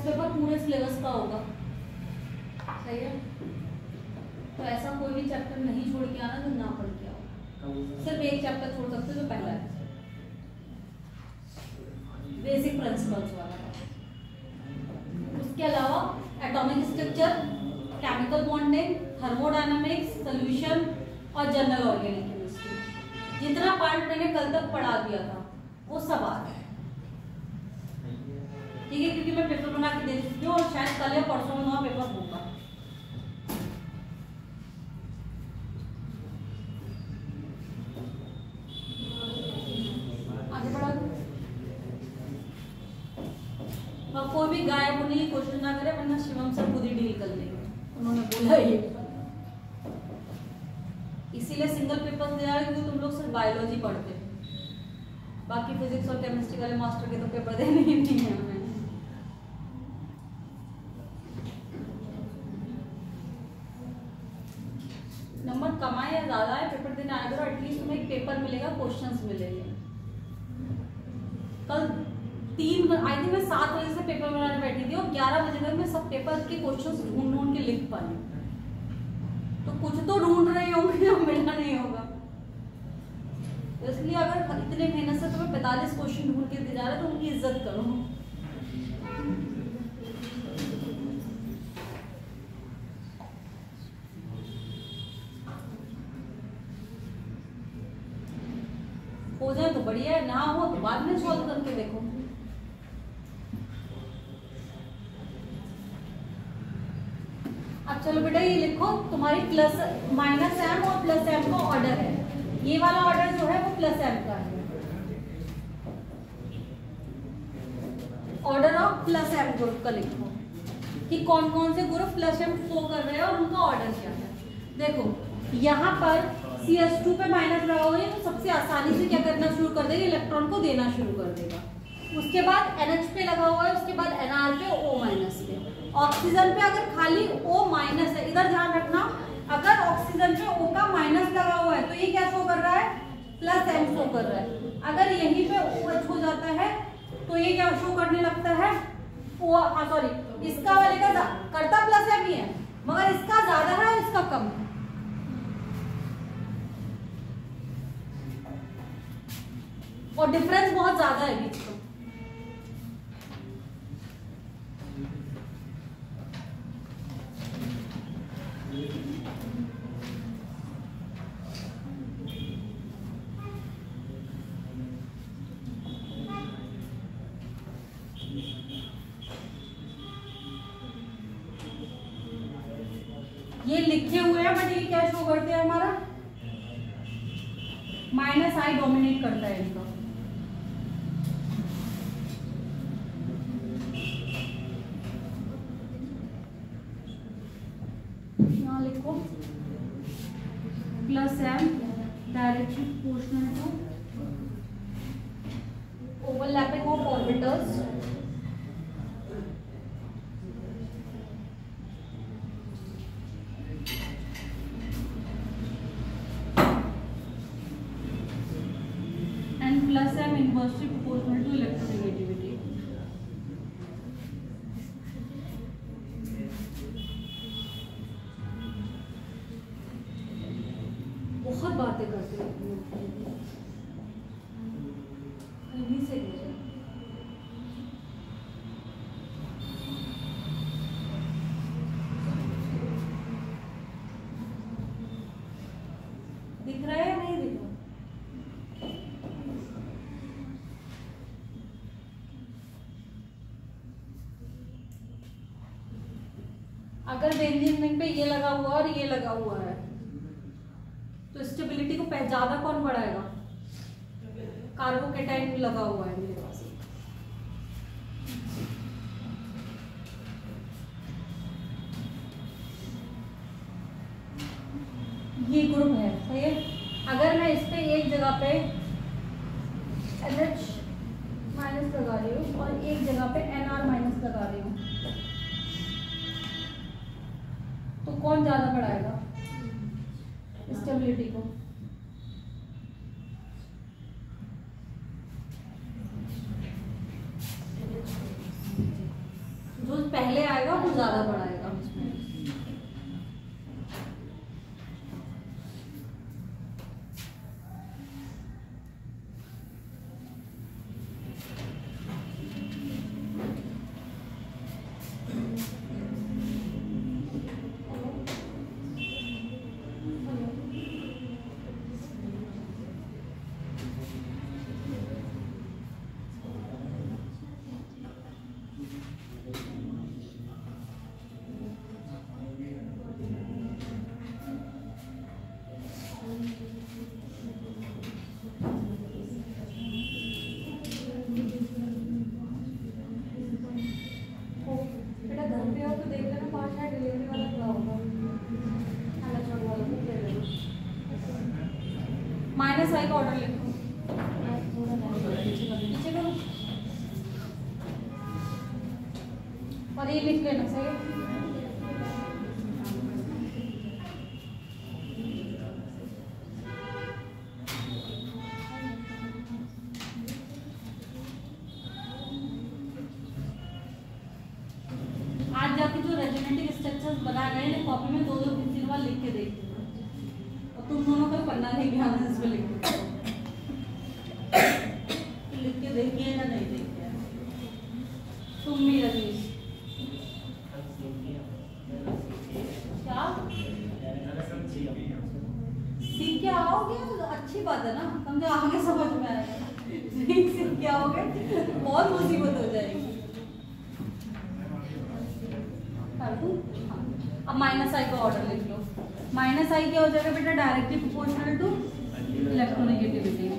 टेस्ट पेपर पूरे सिलेबस का होगा, सही है। तो ऐसा कोई भी चैप्टर नहीं छोड़ के आना जो ना पढ़ के आओ, सिर्फ एक चैप्टर छोड़ सकते हो जो पहला है, बेसिक प्रिंसिपल्स वाला। उसके अलावा atomic structure, chemical bonding, thermodynamics, solution और जनरल ऑर्गेनिक केमिस्ट्री, जितना पार्ट मैंने कल तक पढ़ा दिया था वो सब आ रहा है, ठीक है। क्योंकि मैं पेपर बना के दे चुकी हूँ और शायद कल या परसों में वहाँ पेपर होगा। आगे बढ़ा दो। और कोई भी गायब होने की कोशिश ना करे, वरना शिवम से खुद ही डील कर लेंगे, उन्होंने बोला ये। इसीलिए सिंगल पेपर दे रहा है क्योंकि तुम लोग सिर्फ बायोलॉजी पढ़ते हो, बाकी फिजिक्स और केमिस्ट्री वाले मास्टर के तो पेपर देने ही नहीं है हमें। नंबर कम आए या ज्यादा है, पेपर देने आया करो, एटलीस्ट तुम्हें एक पेपर मिलेगा, क्वेश्चंस मिलेंगे। कल 3 आई थिंक मैं 7 बजे से पेपर बनाने बैठी थी और 11 बजे तक मैं सब पेपर के क्वेश्चंस ढूंढ के लिख पाई। तो कुछ तो ढूंढ रहे होंगे जो मिला नहीं होगा। तो इसलिए अगर इतने मेहनत से तुम्हें 45 क्वेश्चन ढूंढ के दे जा रहे तो उनकी इज्जत करो। हो जाए तो बढ़िया है, ना हो तो बाद में सॉल्व करके देखो। अब चलो बेटा ये लिखो, तुम्हारी प्लस माइनस एम और प्लस एम का ऑर्डर है। ये वाला ऑर्डर जो है वो प्लस एम का है, order of plus M group का लिखो कि कौन कौन से ग्रुप प्लस एम शो कर रहे हैं और उनका ऑर्डर क्या है। देखो यहाँ पर CH2 पे माइनस लगा हुआ है तो सबसे आसानी से क्या करना शुरू कर देगा, इलेक्ट्रॉन को देना शुरू कर देगा। उसके बाद NH पे लगा हुआ है, उसके बाद NR पे, O माइनस पे। ऑक्सीजन पे अगर खाली O माइनस है, इधर ध्यान रखना, अगर ऑक्सीजन पे O का माइनस लगा हुआ है तो ये क्या शो कर रहा है, प्लस M शो कर रहा है। अगर यहीं पे OH हो जाता है तो ये क्या शो करने लगता है, सॉरी इसका वाले का करता प्लस M ही है, मगर इसका ज्यादा है इसका कम है। और डिफरेंस बहुत ज्यादा है बीच में। ये लिखे हुए हैं बट ये क्या शो करते हैं, हमारा -I डोमिनेट करता है इनका। यहाँ लिखो plus M directly proportional to overlapping of orbitals and plus m inversely proportional to electronegativity। बहुत बातें करते हैं इन्हीं से दिख रहा है या नहीं दिख रहा? अगर बेंजीन रिंग पे ये लगा हुआ और ये लगा हुआ है तो स्टेबिलिटी को ज्यादा कौन बढ़ाएगा, कार्बोकेटाइन लगा हुआ है मेरे पास। ये ग्रुप है, सही है। अगर मैं इस पे एक जगह पे NH माइनस लगा रही हूँ और एक जगह पे NR माइनस लगा रही हूँ तो कौन ज्यादा बढ़ाएगा स्टेबिलिटी को? जो बढ़ाएगा उसमें। माइनस आई का ऑर्डर लिखो, पीछे करो और ये लिख लेना सही। आज जाके जो रेजोनेटिव स्ट्रक्चर्स बनाए गए हैं कॉपी में 2-2 3-3 बार लिख के देखते हो और तुम दोनों का पन्ना नहीं ध्यान इस पे लिख के देखिए या नहीं देखिए तुम भी रवीश क्या सीख के आओगे तो अच्छी बात है ना, समझे आगे समझ में आएगा। सीख के आओगे बहुत मुसीबत हो जाएगी। अब माइनस आई का ऑर्डर लिख लो। माइनस आई क्या हो जाएगा बेटा, डायरेक्टली प्रोपोर्शनल टू इलेक्ट्रोनेगेटिविटी।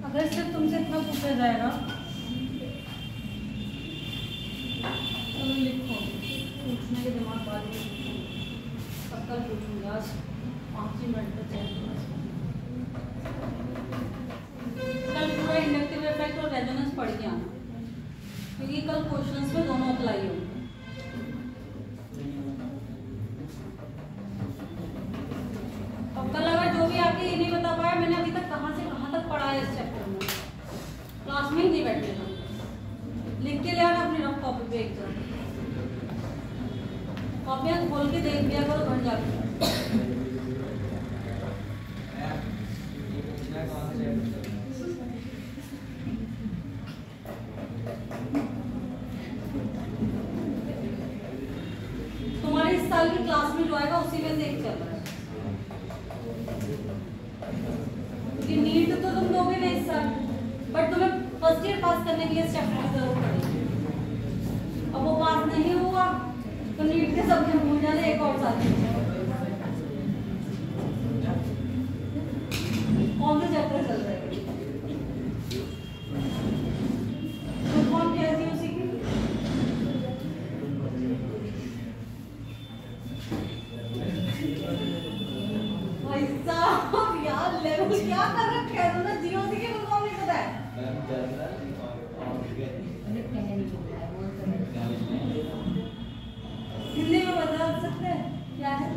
अगर सिर्फ तुमसे इतना पूछा जाएगा तो लिखो, पूछने के दिमाग बाद में कब कल पूछूंगा, आज 5 मिनट तक कल पूरा इंडक्टिव इफेक्ट और रेजोनेंस पढ़ के आना, क्योंकि कल क्वेश्चंस में दोनों अप्लाई होंगे। अब कल अगर जो भी आपके ये नहीं बता पाया मैंने अभी तक कहाँ से कहाँ तक पढ़ा है इस चैप्टर में, क्लास में ही नहीं बैठेगा, लिख के ले आना अपनी रफ कॉपी पे एक जगह, कॉपियाँ खोल के देख लिया करो घर जाके। तुम्हारे इस साल की क्लास में जो आएगा उसी में से एक चल रहा है, क्योंकि नीट तो तुम दोगे नहीं इस साल, बट तुम्हें फर्स्ट ईयर पास करने के लिए इस चैप्टर की जरूरत पड़ेगी। अब वो पास नहीं हुआ तो नीट के सब्जेक्ट भूल जाने, एक और साल कौन से चैप्टर चल रहे हैं, तो कौन कैसी उसी की भाई साहब यार लेवल क्या कर रखे हैं तुमने, जीरो सी की फुल फॉर्म नहीं पता है। हिंदी में बता सकते हैं क्या है,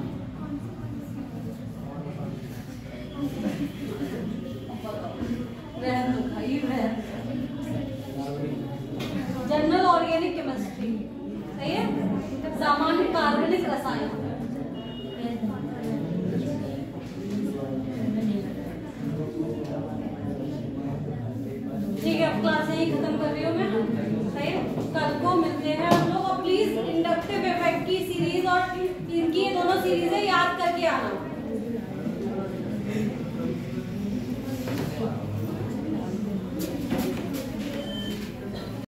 अब क्लास यही खत्म कर रही हूँ मैं, सही है? कल को मिलते हैं हम लोग, और प्लीज इंडक्टिव इफेक्ट की सीरीज और इनकी ये दोनों सीरीजें याद करके आना।